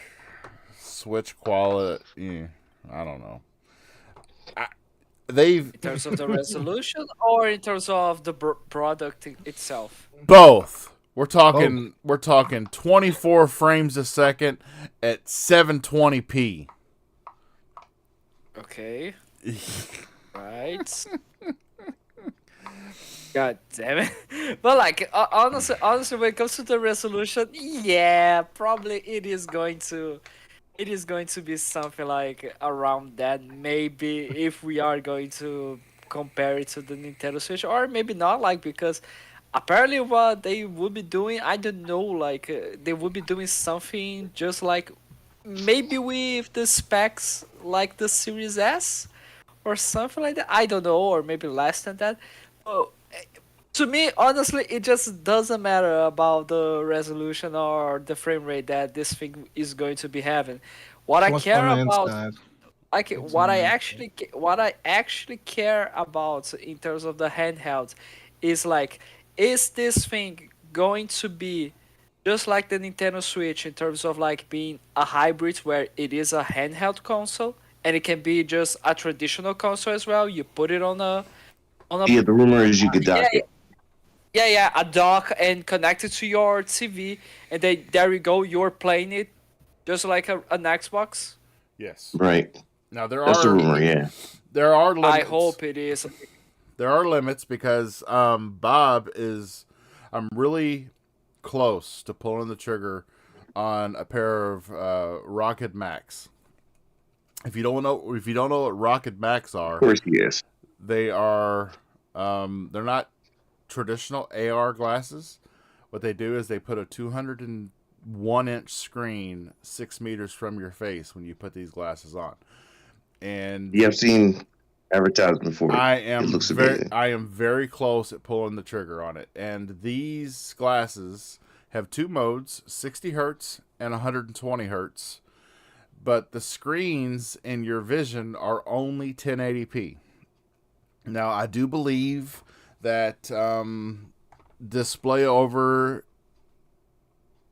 Switch quality. Yeah, I don't know. They've In terms of the resolution or in terms of the product itself? both. We're talking 24 frames a second at 720p. Okay. Right. God damn it! But like honestly, when it comes to the resolution, yeah, probably it is going to be something like around that. Maybe if we are going to compare it to the Nintendo Switch, or maybe not, like because apparently what they would be doing, I don't know, like they would be doing something just like maybe with the specs like the Series S or something like that. I don't know, or maybe less than that. Oh, to me, honestly, it just doesn't matter about the resolution or the frame rate that this thing is going to be having. What I What's care on the about, inside? like What's on the inside? what I actually care about in terms of the handheld, is like, is this thing going to be just like the Nintendo Switch in terms of like being a hybrid where it is a handheld console and it can be just a traditional console as well. You put it on a Yeah, the rumor is you could yeah, dock it. yeah, a dock and connect it to your TV, and then there you go, you're playing it just like an Xbox. Yes. Right. Now That's the rumor. Yeah. there are I limits. hope it is. There are limits because Bob is. I'm really close to pulling the trigger on a pair of Rocket Max. If you don't know what Rocket Max Of are, course he is. they are they're not traditional AR glasses. What they do is they put a 201-inch screen 6 meters from your face when you put these glasses on, and Yeah, I've seen advertisement for it. It looks amazing. I am very close at pulling the trigger on it. And these glasses have two modes, 60 hertz and 120 hertz, but the screens in your vision are only 1080p. Now, I do believe that display over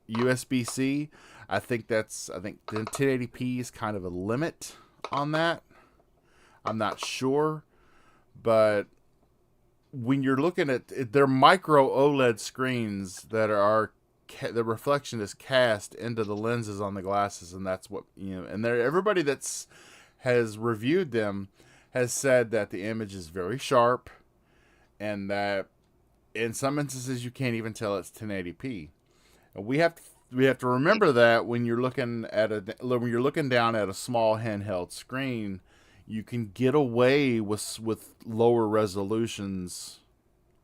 USB-C, I think the 1080p is kind of a limit on that. I'm not sure, but when you're looking at they're micro OLED screens that are the reflection is cast into the lenses on the glasses, and that's what And everybody that's has reviewed them has said that the image is very sharp, and that in some instances you can't even tell it's 1080p. And we have to remember that when you're looking down at a small handheld screen, you can get away with lower resolutions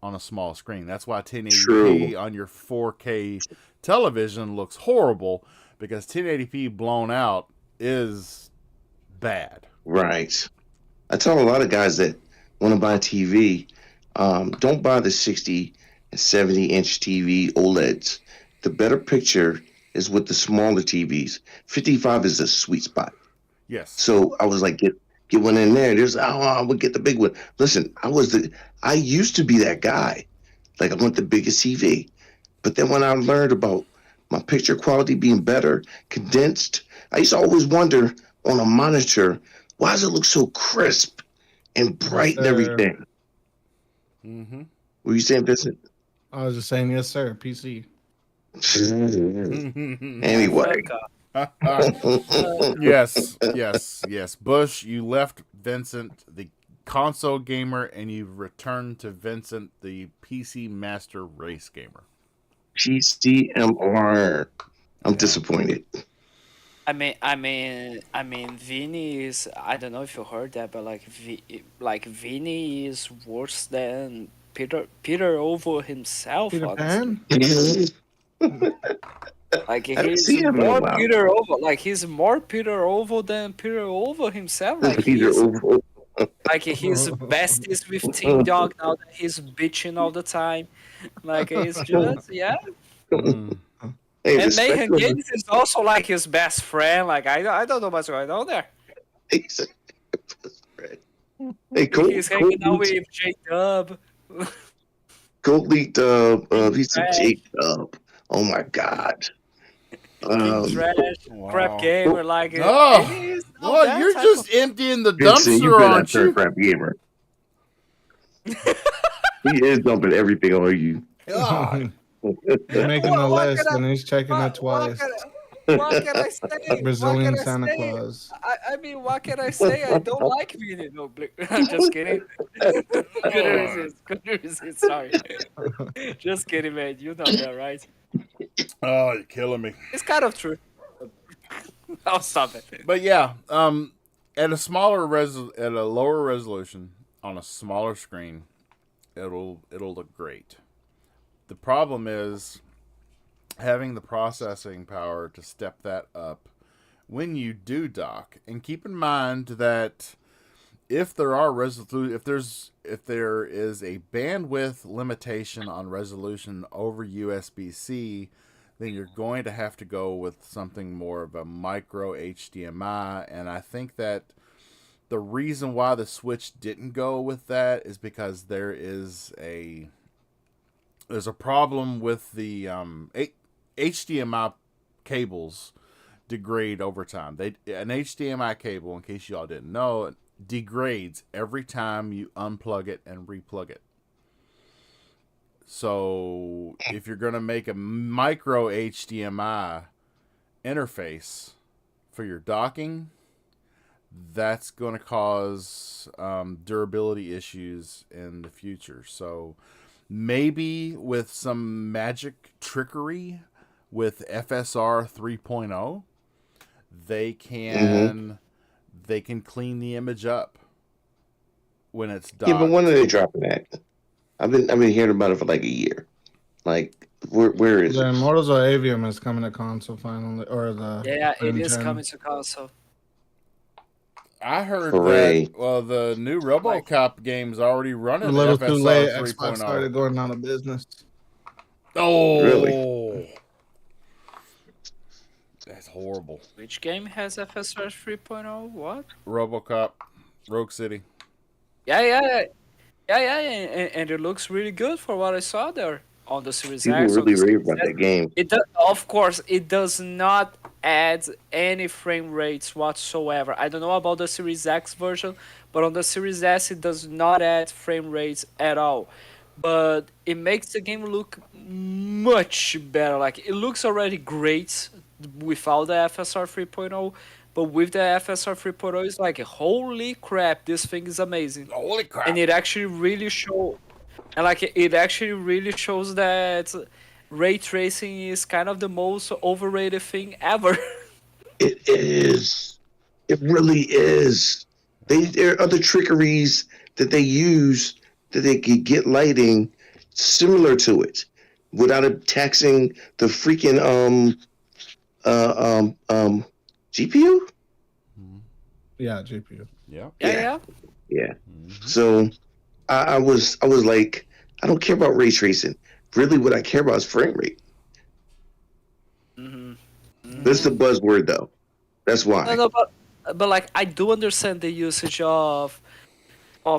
on a small screen. That's why 1080p True. on your 4K television looks horrible, because 1080p blown out is bad. Right. I tell a lot of guys that want to buy a TV, don't buy the 60 and 70-inch TV OLEDs. The better picture is with the smaller TVs. 55 is a sweet spot. Yes. So I was like, get one in there. There's I would get the big one. Listen, I used to be that guy. Like I want the biggest TV. But then when I learned about my picture quality being better, condensed, I used to always wonder on a monitor, why does it look so crisp and bright and everything? Mm-hmm. Were you saying, Vincent? I was just saying, yes, sir. PC. Anyway. Yes. Bush, you left Vincent, the console gamer, and you've returned to Vincent, the PC master race gamer. GCMR. I'm disappointed. I mean, Vini is. I don't know if you heard that, but like Vini is worse than Peter Ovo himself. Peter Honestly. Pan? Like I haven't he's seen him in a more while. Peter Ovo. Like he's more Peter Ovo than Peter Ovo himself. Like Peter he's Ovo. like he's besties with Team Dog now that he's bitching all the time. Like it's just yeah. Hey, And respect Mayhem him. Games is also like his best friend. Like I don't know what's going on there. Hey, Colt, He's hanging out with J Dub. Colt leaked he's a J-Dub. Oh my god. King Trash, Crap Gamer, like Oh, he's not well, that you're type just of- emptying the Vincent, you dumpster, better aren't turn you? crap gamer. He is dumping everything on you. God. He's making What- the what list can I- and he's checking it twice. What can I say? What Brazilian can I Santa say? Claus. I mean, what can I say? I don't like Vini. No, I'm just kidding. Couldn't resist. Couldn't resist. Sorry. Just kidding, man. You know that, right? Oh, you're killing me. It's kind of true. I'll stop it. But yeah, at at a lower resolution on a smaller screen, it'll look great. The problem is having the processing power to step that up when you do dock. And keep in mind that if there is a bandwidth limitation on resolution over USB-C, then you're going to have to go with something more of a micro HDMI. And I think that the reason why the Switch didn't go with that is because there's a problem with the HDMI cables degrade over time. An HDMI cable, in case y'all didn't know, degrades every time you unplug it and replug it. So if you're going to make a micro HDMI interface for your docking, that's going to cause durability issues in the future. So maybe with some magic trickery with FSR 3.0, they can clean the image up when it's docked. Yeah, but when are they dropping that? I've been hearing about it for like a year. Like, where is The it? Immortals of Avium is coming to console finally, or the Yeah, it is engine. coming to console. I heard Hooray. that the new RoboCop game's already running A little FSR too late. 3.0. Xbox started going out of business. Oh, Really? That's horrible. Which game has FSR 3.0? What? RoboCop, Rogue City. Yeah, and it looks really good for what I saw there on the Series People X. on really the rave Series about S. that game. It does, of course, it does not add any frame rates whatsoever. I don't know about the Series X version, but on the Series S, it does not add frame rates at all. But it makes the game look much better. Like, it looks already great without the FSR 3.0, but with the FSR 3.0, it's like, holy crap, this thing is amazing. Holy crap! And it actually really it actually really shows that ray tracing is kind of the most overrated thing ever. It is. It really is. There are other trickeries that they use that they could get lighting similar to it without it taxing the freaking GPU. Yeah, GPU. Yeah. Yeah. Yeah. So I was like, I don't care about ray tracing. Really, what I care about is frame rate. That's the buzzword, though. That's why. No, but like I do understand the usage of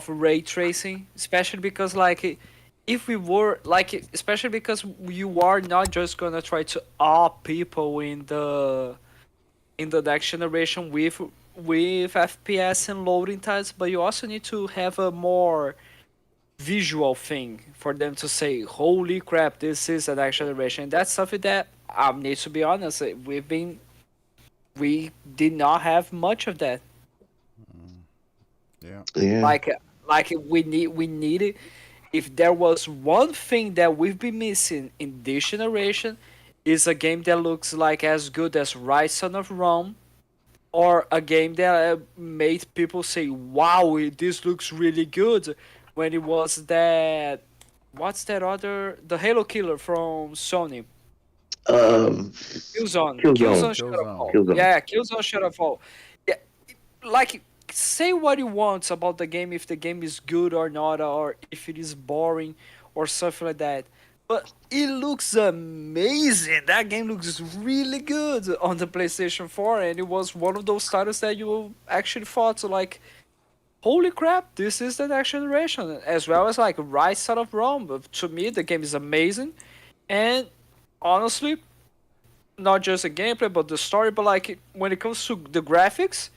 ray tracing, especially because like if we were like especially because you are not just gonna try to awe people in the next generation with FPS and loading times, but you also need to have a more visual thing for them to say, "Holy crap, this is the next generation." And that's something that I need to be honest. We did not have much of that. Yeah. Yeah. Like we needed. If there was one thing that we've been missing in this generation, is a game that looks like as good as Rise Son of Rome, or a game that made people say, "Wow, this looks really good." When it was that, what's that other, the Halo killer from Sony? Um, Killzone. Killzone. Killzone Shadowfall. Killzone. Yeah, Killzone Shadowfall. Yeah, like say what you want about the game, if the game is good or not, or if it is boring or something like that. But it looks amazing. That game looks really good on the PlayStation 4, and it was one of those titles that you actually thought like, holy crap, this is the next generation. As well as like Rise Son of Rome. But to me, the game is amazing, and honestly, not just the gameplay but the story, but like when it comes to the graphics,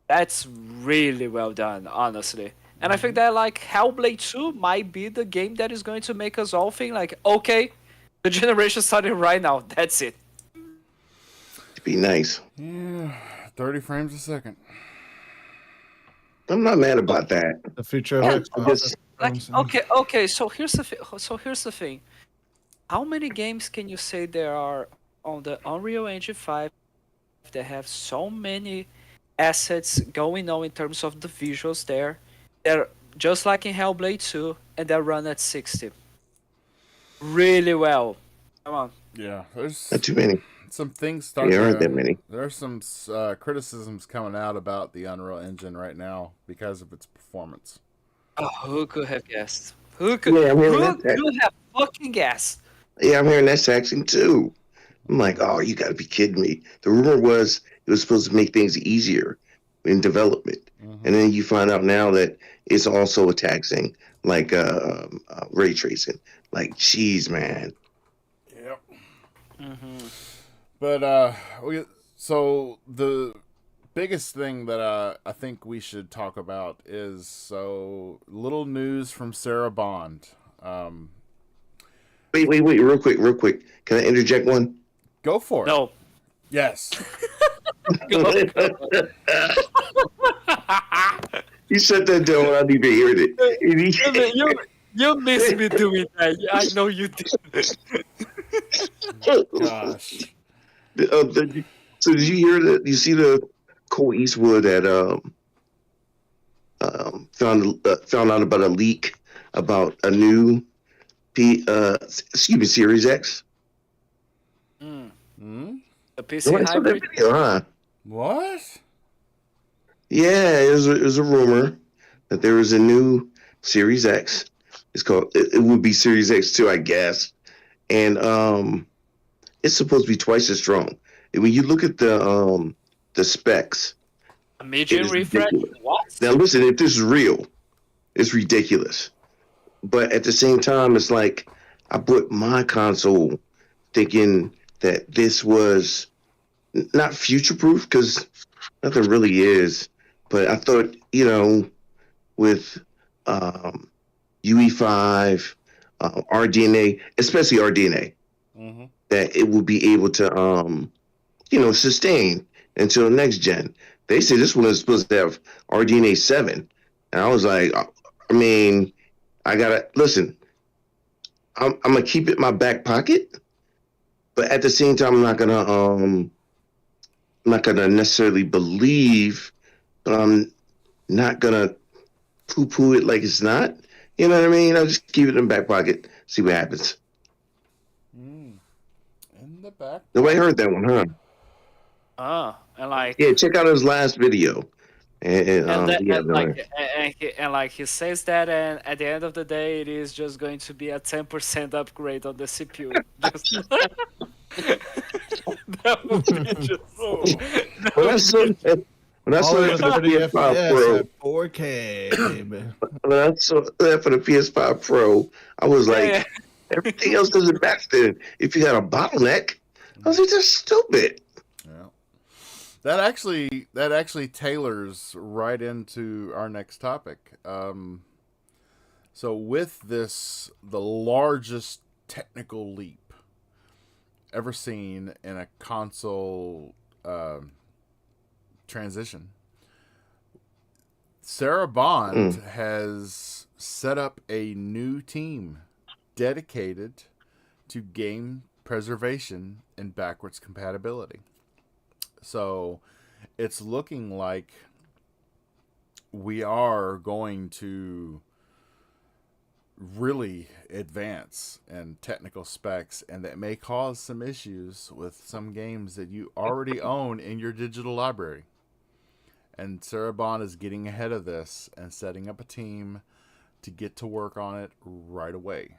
that's really well done, honestly. And I think that like Hellblade 2 might be the game that is going to make us all think like, okay, the generation started right now. That's it. be nice. Yeah, 30 frames a second. I'm not mad about that. The future of Yeah, Xbox. just- like okay. So here's the thing. How many games can you say there are on the Unreal Engine 5 that have so many assets going on in terms of the visuals there? They're just like in Hellblade 2, and they run at 60 really well. Come on. Yeah, there's Not too many. some things starting There aren't to. that many. There are some criticisms coming out about the Unreal Engine right now because of its performance. Oh, who could have guessed? Who could? Yeah, I mean, who that- could have fucking guessed? Yeah, I'm hearing that's actually too. I'm like, oh, you got to be kidding me. The rumor was it was supposed to make things easier in development, and then you find out now that it's also taxing, like ray tracing. Like, geez, man. Yep. Mm-hmm. But so the biggest thing that I think we should talk about is little news from Sarah Bond. Wait, real quick. Can I interject one? Go for it. No. Yes. You shut that down when I need to hear it. You miss me doing that. I know you did. Gosh. So did you hear that? You see the Cole Eastwood that found out about a leak about a new Series X. Hmm? The PC Nobody saw that hybrid. video, huh? What? Yeah, it was a rumor that there was a new Series X. It's called. It would be Series X2, I guess, and it's supposed to be twice as strong. And when you look at the specs, A medium It is refresh. ridiculous. What? now listen, if this is real, it's ridiculous. But at the same time, it's like I bought my console thinking that this was not future proof because nothing really is. But I thought, with UE5, RDNA, especially RDNA, Mm-hmm. that it would be able to, sustain until next gen. They said this one is supposed to have RDNA 7. And I was like, I mean, I gotta listen. I'm gonna keep it in my back pocket, but at the same time, I'm not gonna necessarily believe, but I'm not gonna poo-poo it like it's not. You know what I mean? I'll just keep it in the back pocket, see what happens. In the back. Nobody heard that one, huh? And like, Yeah, check out his last video. and like he says that, and at the end of the day, it is just going to be a 10% upgrade on the CPU. Just that would be just so. When I saw that for the PS5 Pro, at 4K, baby. when I saw that for the PS5 Pro, I was like, Yeah. everything else doesn't match. Then if you got a bottleneck, I was like, that's stupid. Yeah. That actually tailors right into our next topic. So with this, the largest technical leap ever seen in a console transition, Sarah Bond has set up a new team dedicated to game preservation and backwards compatibility. So it's looking like we are going to really advance in technical specs, and that may cause some issues with some games that you already own in your digital library. And Sarah Bond is getting ahead of this and setting up a team to get to work on it right away.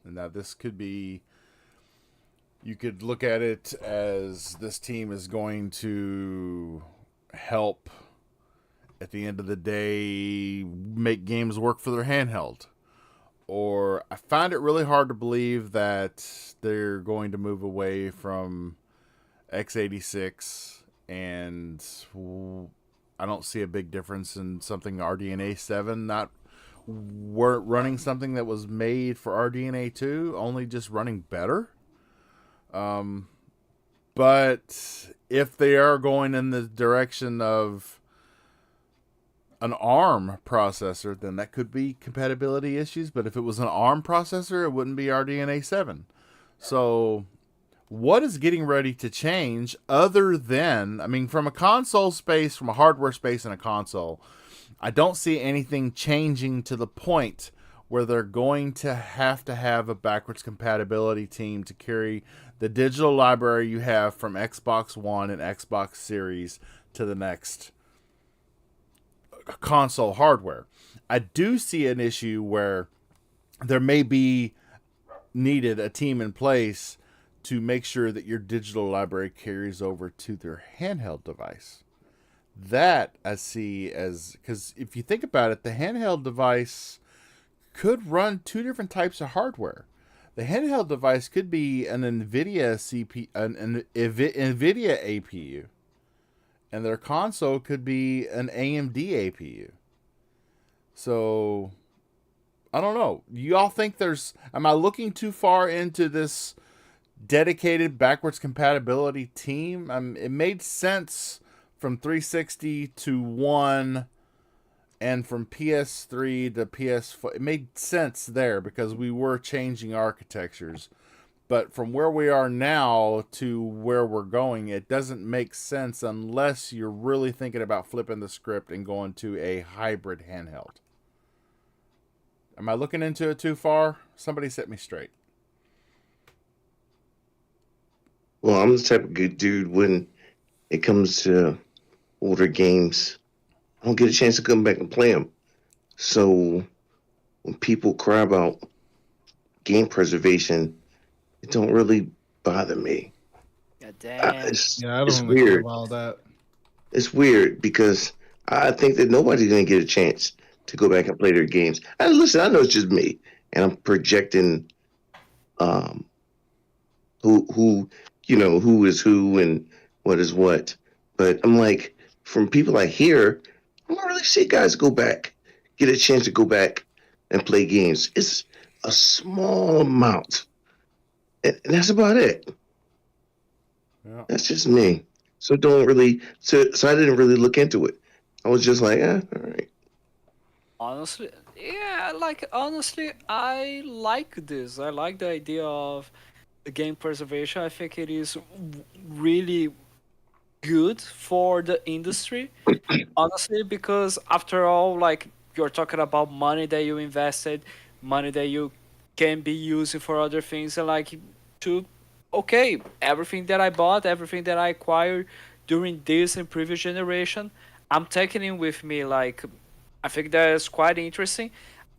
And now this could be, you could look at it as this team is going to help, at the end of the day, make games work for their handheld. Or I find it really hard to believe that they're going to move away from x86, and I don't see a big difference in something RDNA 7 not running something that was made for RDNA 2, only just running better. But But if they are going in the direction of an ARM processor, then that could be compatibility issues. But if it was an ARM processor, it wouldn't be RDNA 7. So what is getting ready to change other than, I mean, from a console space, from a hardware space in a console, I don't see anything changing to the point where they're going to have a backwards compatibility team to carry the digital library you have from Xbox One and Xbox Series to the next console hardware. I do see an issue where there may be needed a team in place to make sure that your digital library carries over to their handheld device. That I see as, because if you think about it, the handheld device could run two different types of hardware. The handheld device could be an NVIDIA NVIDIA APU, and their console could be an AMD APU. So I don't know. You all think am I looking too far into this dedicated backwards compatibility team? It made sense from 360 to 1 and from PS3 to PS4. It made sense there because we were changing architectures. But from where we are now to where we're going, it doesn't make sense unless you're really thinking about flipping the script and going to a hybrid handheld. Am I looking into it too far? Somebody set me straight. Well, I'm the type of good dude when it comes to older games, I don't get a chance to come back and play them. So when people cry about game preservation, it don't really bother me. God damn. It's Yeah, I don't really care weird. about that. It's weird because I think that nobody's going to get a chance to go back and play their games. And listen, I know it's just me, and I'm projecting who who is who and what is what. But I'm like, from people I hear, I don't really see guys get a chance to go back and play games. It's a small amount, and that's about it. Yeah. That's just me. So don't really. So I didn't really look into it. I was just like, all right. Honestly, yeah, honestly, I like this. I like the idea of the game preservation. I think it is really good for the industry. Honestly, because after all, like, you're talking about money that you invested, money that you can be using for other things, and like to okay, everything that I bought, everything that I acquired during this and previous generation, I'm taking it with me. Like, I think that is quite interesting.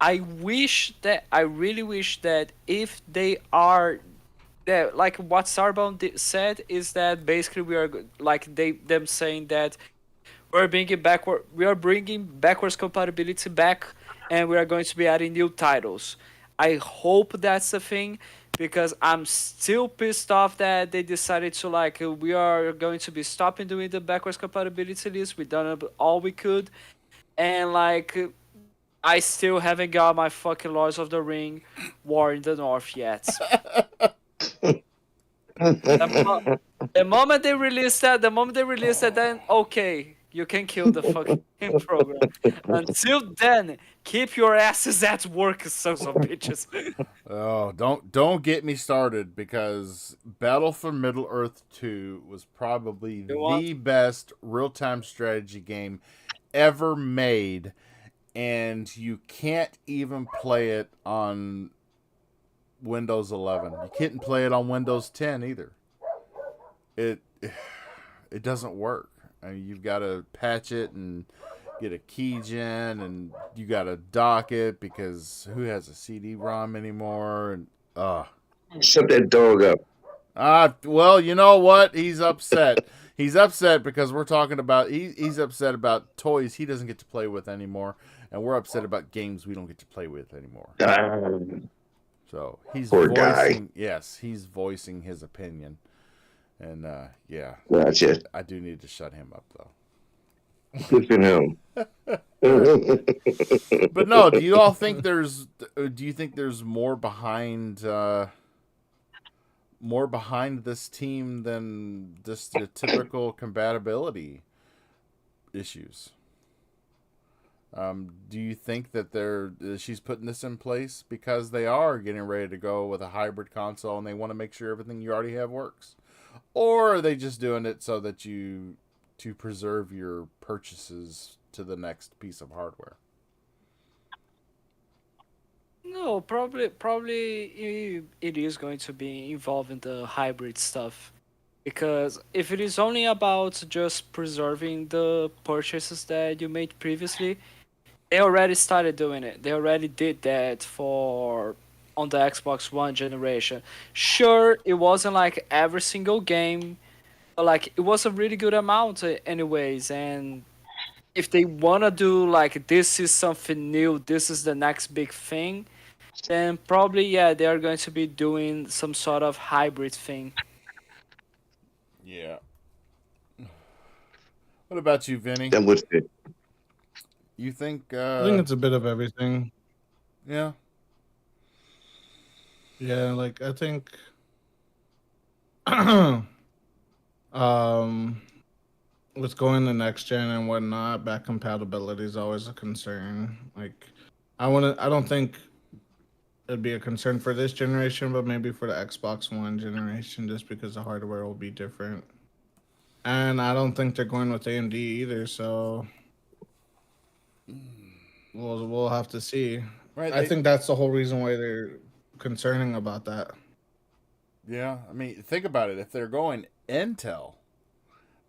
I really wish that if they are that, like what Starbound said, is that basically we are like them saying that we are bringing backwards compatibility back, and we are going to be adding new titles. I hope that's the thing, because I'm still pissed off that they decided to, like, we are going to be stopping doing the backwards compatibility list. We done all we could, and like I still haven't got my fucking Lords of the Ring War in the North yet. The moment they release that, then okay, you can kill the fucking program. Until then, keep your asses at work, sons of bitches. Oh, don't get me started, because Battle for Middle Earth 2 was probably the best real-time strategy game ever made, and you can't even play it on Windows 11. You can't play it on Windows 10 either. It doesn't work. I mean, you've got to patch it and get a keygen, and you got to dock it, because who has a CD-ROM anymore? And Shut that dog up. Well, you know what? He's upset. He's upset because we're talking about he's upset about toys he doesn't get to play with anymore, and we're upset about games we don't get to play with anymore. So he's Poor voicing guy. Yes, he's voicing his opinion. And yeah. Gotcha. I do need to shut him up though. Good for him. But no, do you think there's more behind more behind this team than just the typical compatibility issues. Do you think that she's putting this in place because they are getting ready to go with a hybrid console and they want to make sure everything you already have works? Or are they just doing it so that to preserve your purchases to the next piece of hardware? No, probably it is going to be involved in the hybrid stuff. Because if it is only about just preserving the purchases that you made previously, they already started doing it. They already did that for on the Xbox One generation. Sure, it wasn't like every single game, but like it was a really good amount anyways. And if they wanna do like this is something new, this is the next big thing, then probably yeah, they are going to be doing some sort of hybrid thing. Yeah. What about you, Vinny? That would fit. You think? I think it's a bit of everything. Yeah. Yeah, like I think with going to next gen and whatnot, back compatibility is always a concern. Like I don't think it'd be a concern for this generation, but maybe for the Xbox One generation, just because the hardware will be different. And I don't think they're going with AMD either, so we'll have to see. Right. I think that's the whole reason why they're concerning about that. Yeah. I mean, think about it. If they're going Intel,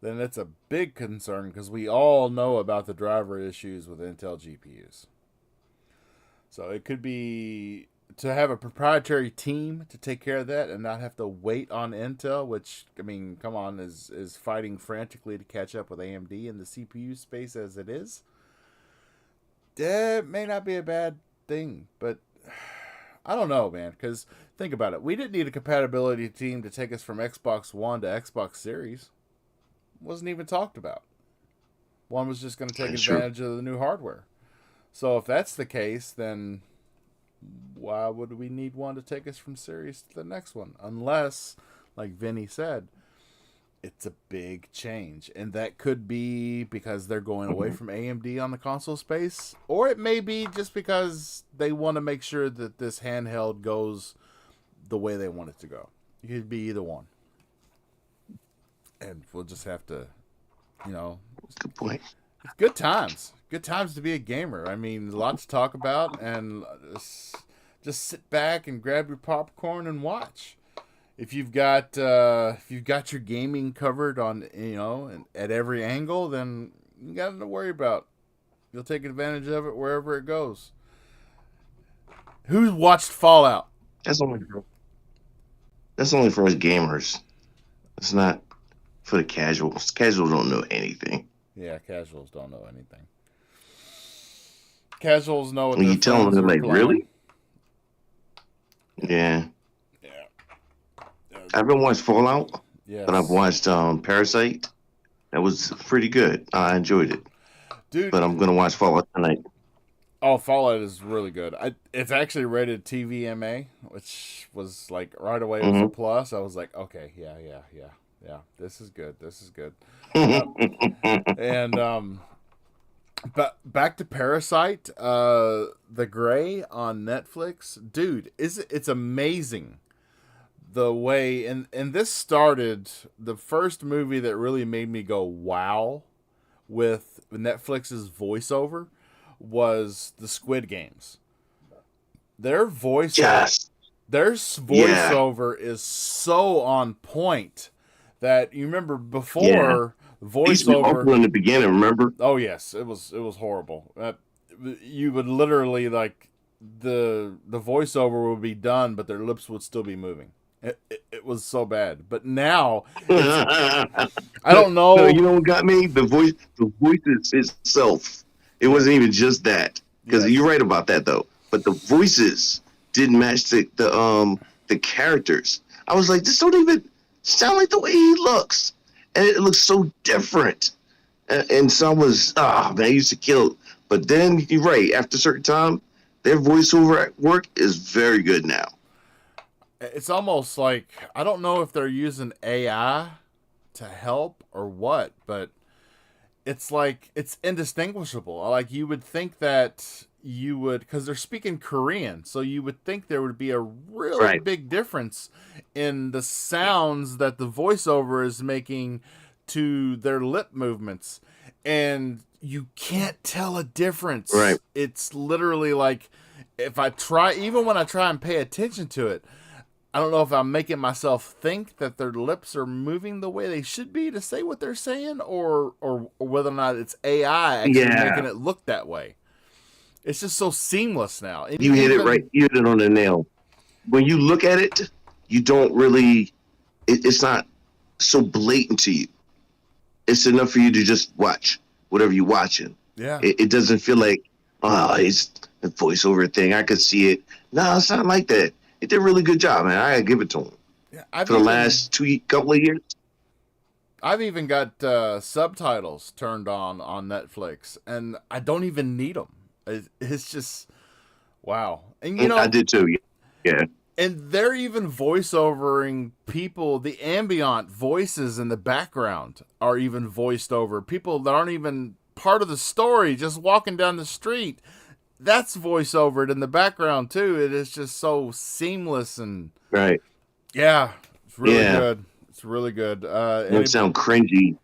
then it's a big concern because we all know about the driver issues with Intel GPUs. So it could be to have a proprietary team to take care of that and not have to wait on Intel, which, I mean, come on, is fighting frantically to catch up with AMD in the CPU space as it is. That may not be a bad thing, but I don't know, man, because think about it. We didn't need a compatibility team to take us from Xbox One to Xbox Series. It wasn't even talked about. One was just going to take advantage of the new hardware. So if that's the case, then why would we need one to take us from Series to the next one? Unless, like Vinny said, it's a big change. And that could be because they're going away from AMD on the console space. Or it may be just because they want to make sure that this handheld goes the way they want it to go. It could be either one. And we'll just have to, Good point. it's good times. Good times to be a gamer. I mean, a lot to talk about, and just sit back and grab your popcorn and watch. If you've got your gaming covered on and at every angle, then you got nothing to worry about. You'll take advantage of it wherever it goes. Who's watched Fallout? That's only for us gamers. It's not for the casuals. Casuals don't know anything. Yeah, casuals don't know anything. Casuals know what When you tell them, they're like, "Really?" Yeah. I haven't watched Fallout, Yes. but I've watched Parasite. That was pretty good. I enjoyed it. Dude, But I'm gonna watch Fallout tonight. oh, Fallout is really good. It's actually rated TVMA, which was like right away it was a plus. I was like, okay, yeah. This is good. And but back to Parasite, The Gray on Netflix, dude, it's amazing the way and this started the first movie that really made me go wow with Netflix's voiceover was the Squid Games. Their voiceover, Yes. their voiceover is so on point that you remember before It used to be awful voiceover. in the beginning. Remember? Oh yes, it was horrible. You would literally like the voiceover would be done, but their lips would still be moving. It was so bad. But now I don't know. No, you know what got me? The voice itself. It wasn't even just that. Because Yes. you're right about that though. But the voices didn't match the characters. I was like, this don't even sound like the way he looks, and it looks so different. And so I was, man, I used to kill it. But then you're right. After a certain time, their voiceover work is very good now. It's almost like I don't know if they're using AI to help or what, but it's like it's indistinguishable. Like you would think that you would, because they're speaking Korean, so you would think there would be a really Right. big difference in the sounds that the voiceover is making to their lip movements, and you can't tell a difference. Right. It's literally like if I try, even when I try and pay attention to it, I don't know if I'm making myself think that their lips are moving the way they should be to say what they're saying, or whether or not it's AI actually Yeah. making it look that way. It's just so seamless now. And You hit it even- right. You hit it on the nail. When you look at it, you don't really. It's not so blatant to you. It's enough for you to just watch whatever you're watching. Yeah, It doesn't feel like, oh, it's a voiceover thing. I could see it. No, it's not like that. It did a really good job, man. I gotta give it to him. yeah. For the last couple of years. I've even got subtitles turned on Netflix, and I don't even need them. It's just wow. And you know, I did too. Yeah. and they're even voiceovering people. The ambient voices in the background are even voiced over. People that aren't even part of the story, just walking down the street. That's voiceovered in the background too. It is just so seamless and Right. yeah, it's really Yeah. good. It's really good. It And don't sound cringy.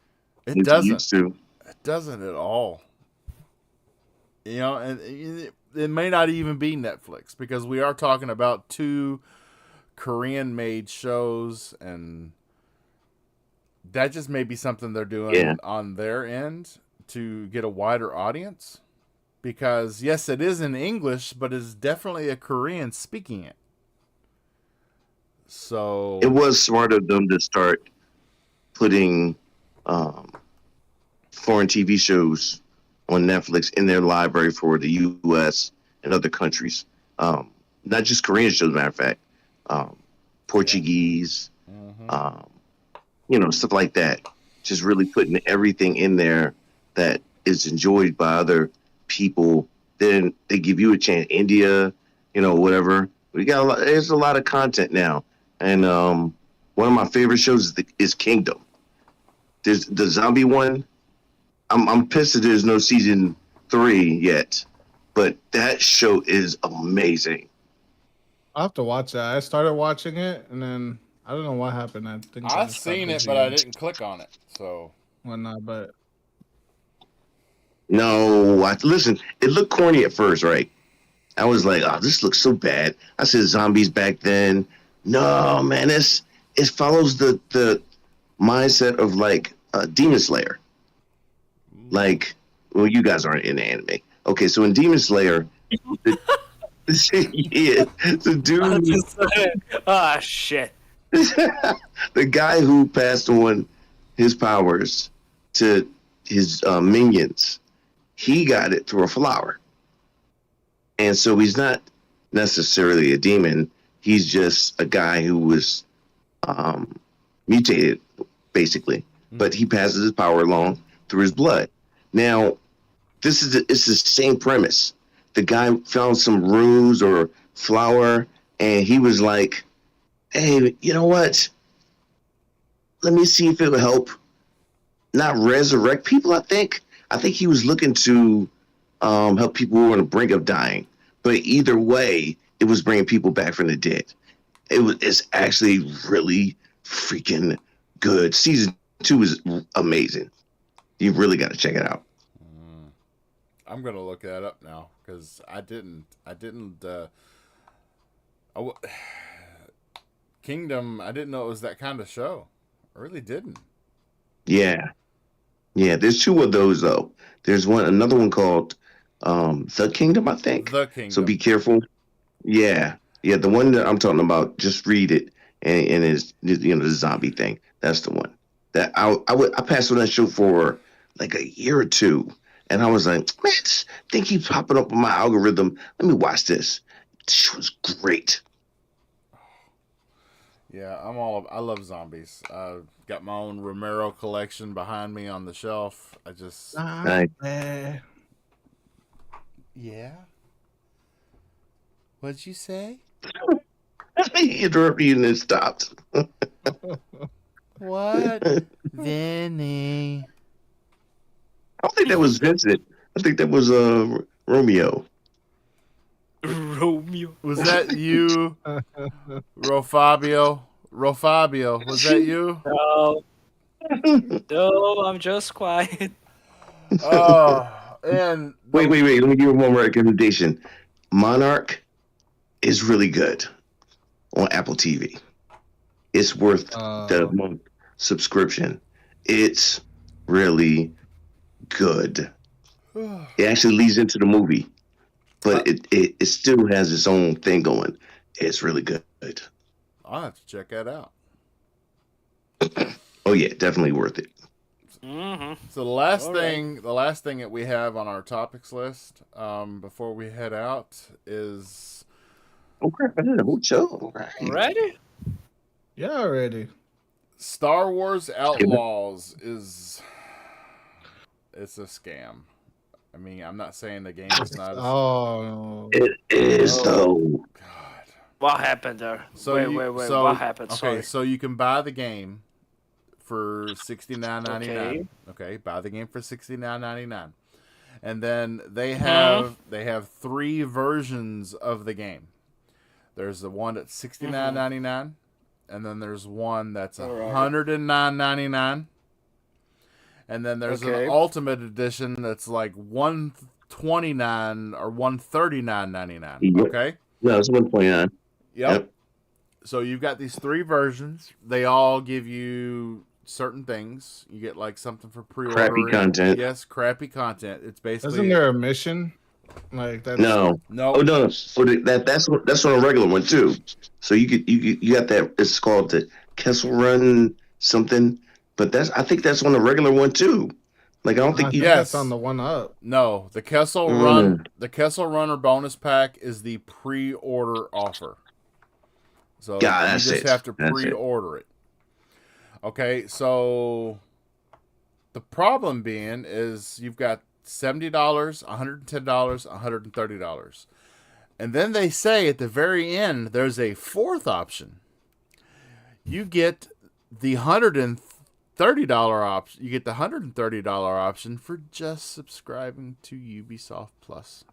it It doesn't. used to. It doesn't at all. You know, and it may not even be Netflix because we are talking about two Korean-made shows, and that just may be something they're doing Yeah. on their end to get a wider audience. Because yes, it is in English, but it's definitely a Korean speaking it. So It was smart of them to start putting foreign TV shows on Netflix in their library for the U.S. and other countries. Not just Korean shows, matter of fact. Portuguese, stuff like that. Just really putting everything in there that is enjoyed by other people. Then they give you a chance. India, whatever. We got there's a lot of content now. And one of my favorite shows is Kingdom. There's the zombie one. I'm pissed that there's no season 3 yet, but that show is amazing. I'll have to watch that. I started watching it, and then I don't know what happened. I think I I've just got seen it, busy but I and didn't click on it. So whatnot. But No, listen, it looked corny at first, right? I was like, oh, this looks so bad. I said zombies back then. No, man, it follows the mindset of like Demon Slayer. Like, well, you guys aren't into anime. Okay, so in Demon Slayer, the dude, Ah, shit. the guy who passed on his powers to his minions, he got it through a flower. And so he's not necessarily a demon. He's just a guy who was mutated, basically. But he passes his power along through his blood. Now, it's the same premise. The guy found some runes or flower, and he was like, hey, you know what? Let me see if it will help not resurrect people, I think. I think he was looking to help people who were on the brink of dying. But either way, it was bringing people back from the dead. It's actually really freaking good. Season 2 is amazing. You really got to check it out. I'm gonna look that up now because I didn't. Kingdom. I didn't know it was that kind of show. I really didn't. Yeah. There's 2 of those though. There's another one called The Kingdom, I think. The Kingdom. So be careful. Yeah. The one that I'm talking about, just read it, and it's the zombie thing. That's the one that I passed on that show for like a year or 2, and I was like, man, this thing keeps popping up on my algorithm. Let me watch this. This was great. Yeah, I love zombies. Got my own Romero collection behind me on the shelf. I just Nice. yeah. What'd you say? he interrupted you and then stopped. What? I Vinny. don't think that was Vincent. I think that was Romeo. Romeo. Was that you, Rofabio? Rofabio, was that you? No, no, I'm just quiet. Oh, and Wait. Let me give you one more recommendation. Monarch is really good on Apple TV. It's worth the month subscription. It's really good. It actually leads into the movie, but it still has its own thing going. It's really good. I'll have to check that out. Oh yeah, definitely worth it. Mm-hmm. So the last All thing that we have on our topics list, before we head out, is Oh crap! I did a whole show. All right. Ready? Yeah, already. Star Wars Outlaws. It's a scam. I mean, I'm not saying the game is not. Oh, It is though. God. What happened there? So wait. so, What happened? Okay, Sorry. so you can buy the game for $69.99. Okay, buy the game for $69.99, and then they have 3 versions of the game. There's the one that's $69.99, and then there's one that's $109.99, and then there's an Ultimate Edition that's like $129 or $139.99. Okay. No, it's 1.9. Yep. So you've got these 3 versions. They all give you certain things. You get like something for pre-ordering. Crappy content. Yes, crappy content. It's basically. isn't there a mission like that? No. No. Oh no. So that's on a regular one too. So you got that. It's called the Kessel Run something. But I think that's on the regular one too. Like I don't think you. That's on the one up. No, the Kessel Run. The Kessel Runner bonus pack is the pre-order offer. So you just have to pre-order it. Okay, so the problem being is you've got $70, $110, $130. And then they say at the very end there's a 4th option. You get the $130 option. You get the $130 option for just subscribing to Ubisoft Plus.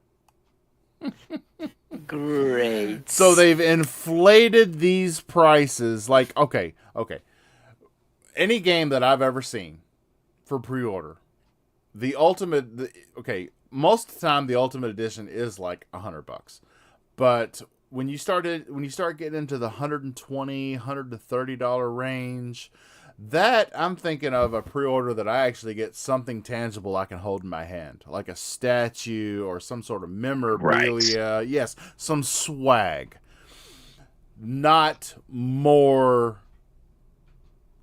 Great. So they've inflated these prices. Like, okay. Any game that I've ever seen for pre-order, most of the time the Ultimate Edition is like $100. But when you start getting into the $120, $130 range, that I'm thinking of a pre-order that I actually get something tangible I can hold in my hand, like a statue or some sort of memorabilia. Right. Yes, some swag. Not more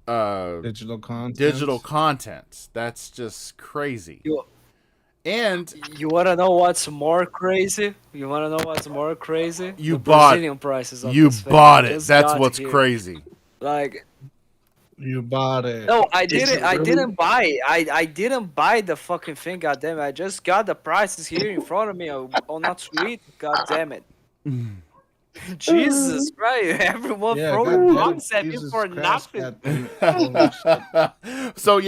digital content. That's just crazy. And you want to know what's more crazy? You bought Brazilian prices. You bought it. That's what's crazy. Like. You bought it. No, I didn't. I didn't buy it. I didn't buy the fucking thing. Goddamn it! I just got the prices here in front of me on that suite. God damn it! Jesus Christ! Everyone throwing rocks at me for nothing. So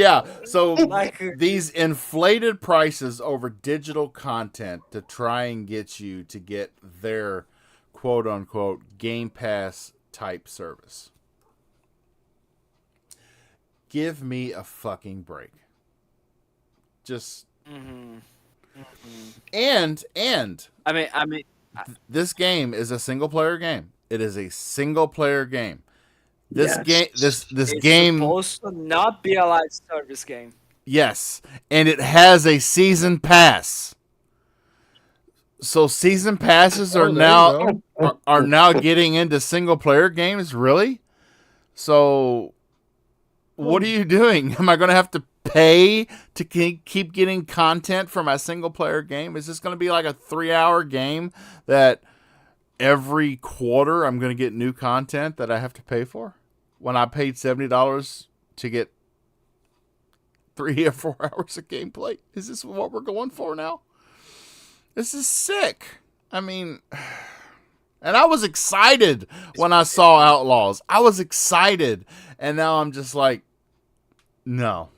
these inflated prices over digital content to try and get you to get their quote unquote Game Pass type service. Give me a fucking break. Just and I mean this game is a single player game. It is a single player game. This game it's supposed to not be a live service game. Yes, and it has a season pass. So season passes are now getting into single player games, really? So what are you doing? Am I going to have to pay to keep getting content for my single player game? Is this going to be like a 3-hour game that every quarter I'm going to get new content that I have to pay for? When I paid $70 to get 3 or 4 hours of gameplay? Is this what we're going for now? This is sick. I mean, And I was excited when I saw Outlaws. I was excited. And now I'm just like, no.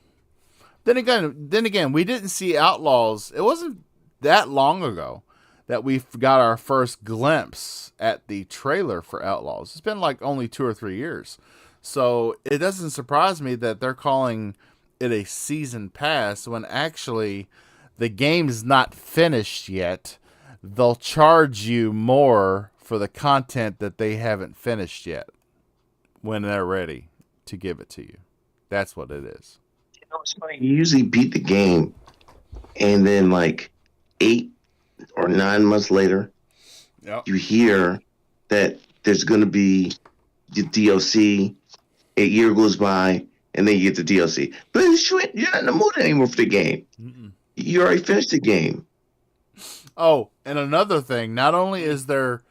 Then again, we didn't see Outlaws. It wasn't that long ago that we got our first glimpse at the trailer for Outlaws. It's been like only 2 or 3 years. So it doesn't surprise me that they're calling it a season pass when actually the game's not finished yet. They'll charge you more for the content that they haven't finished yet when they're ready to give it to you. That's what it is. You know, it's funny. You usually beat the game, and then like 8 or 9 months later, Yep. you hear that there's going to be the DLC. A year goes by, and then you get the DLC. But you're not in the mood anymore for the game. Mm-mm. You already finished the game. Oh, and another thing, not only is there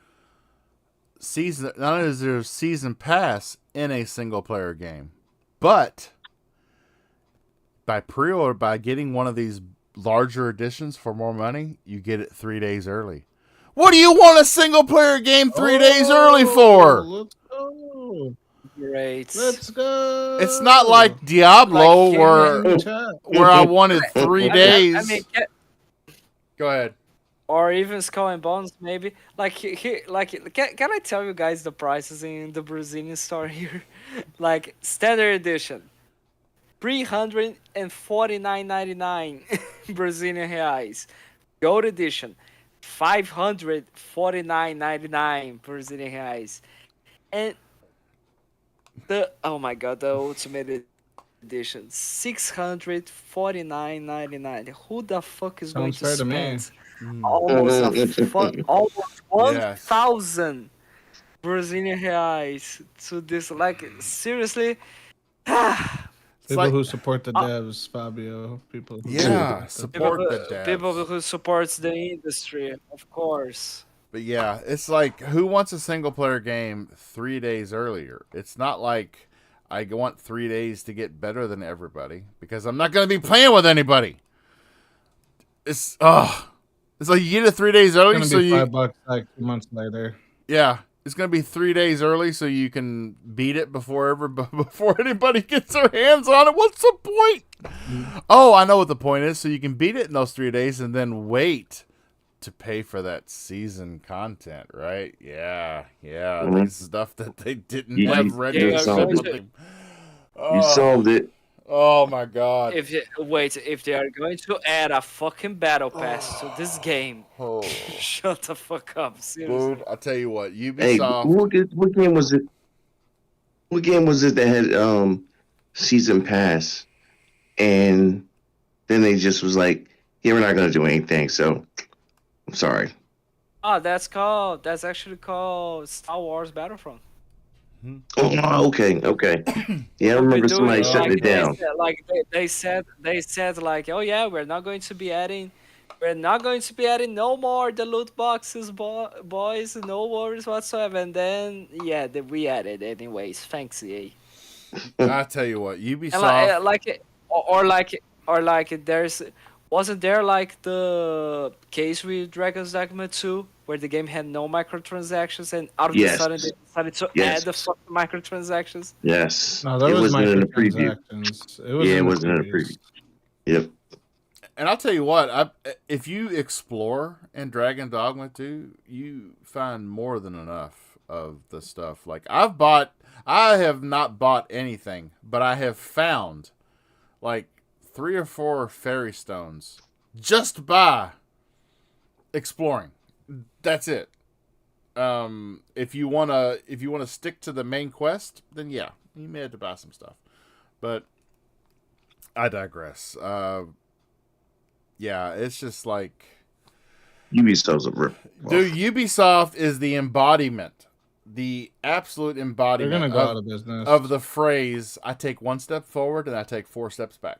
season pass in a single player game, but by getting one of these larger editions for more money, you get it 3 days early. What do you want a single player game 3 days early for? Let's go. Great. Let's go. It's not like Diablo Like where I wanted 3 days. I mean, Go ahead. or even Skull and Bones, maybe. Like, can I tell you guys the prices in the Brazilian store here? Like, standard edition, 349.99 Brazilian reais. Gold edition, 549.99 Brazilian reais. And oh my god, the Ultimate Edition, 649.99. Who the fuck is going Sounds to fair to me. spend almost Yes. 1,000 Brazilian reais to this? Like, seriously? People like- who support the devs, Fabio. People who Yeah, support support the devs. People who supports the industry, of course. But yeah, it's like, who wants a single player game 3 days earlier? It's not like I want 3 days to get better than everybody, because I'm not going to be playing with anybody. It's like you get it 3 days It's early, gonna so be you $5 like 2 months later. yeah, it's going to be 3 days early, so you can beat it before anybody gets their hands on it. What's the point? Oh, I know what the point is. So you can beat it in those 3 days and then wait to pay for that season content, right? Yeah. Mhm. This stuff that they didn't You- have you- ready. you to solved sell. it. You solved it. Oh my god. If they are going to add a fucking battle pass to this game, Oh, shut the fuck up, seriously. dude, I'll tell you what, Hey, Ubisoft. what game was it? What game was it that had season pass, and then they just was like, "Yeah, we're not gonna do anything." So, I'm sorry. Oh, that's actually called Star Wars Battlefront. Oh, okay. Yeah, I remember somebody shutting it down. They said like, oh yeah, we're not going to be adding no more the loot boxes, boys, no worries whatsoever. And then yeah, we added anyways. Thanks, EA. I tell you what, And Ubisoft. wasn't there like the case with Dragon's Dogma 2 where the game had no microtransactions and out of the Yes. sudden they decided to Yes. add the fucking microtransactions? Yes, No, there it was wasn't in the preview. microtransactions. Yeah, it wasn't in the preview. Yep. And I'll tell you what, if you explore in Dragon Dogma 2, you find more than enough of the stuff. Like, I have not bought anything, but I have found like 3 or 4 fairy stones just by exploring. That's it. If you wanna stick to the main quest, then yeah, you may have to buy some stuff. But I digress. Yeah, it's just like, Ubisoft's a rip. dude, Ubisoft is the embodiment, the absolute They're embodiment gonna go out of business. of the phrase, I take 1 step forward and I take 4 steps back.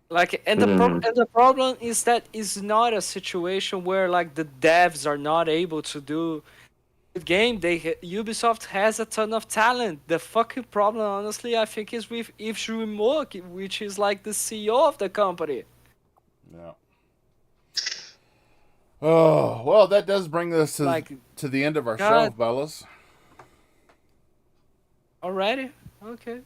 Like, and the problem is that it's not a situation where like the devs are not able to do the game. Ubisoft has a ton of talent. The fucking problem, honestly, I think, is with Yves Guillemot, which is like the CEO of the company. Yeah. Oh well, that does bring us Like, to the end of our show, God. fellas. Already? Okay.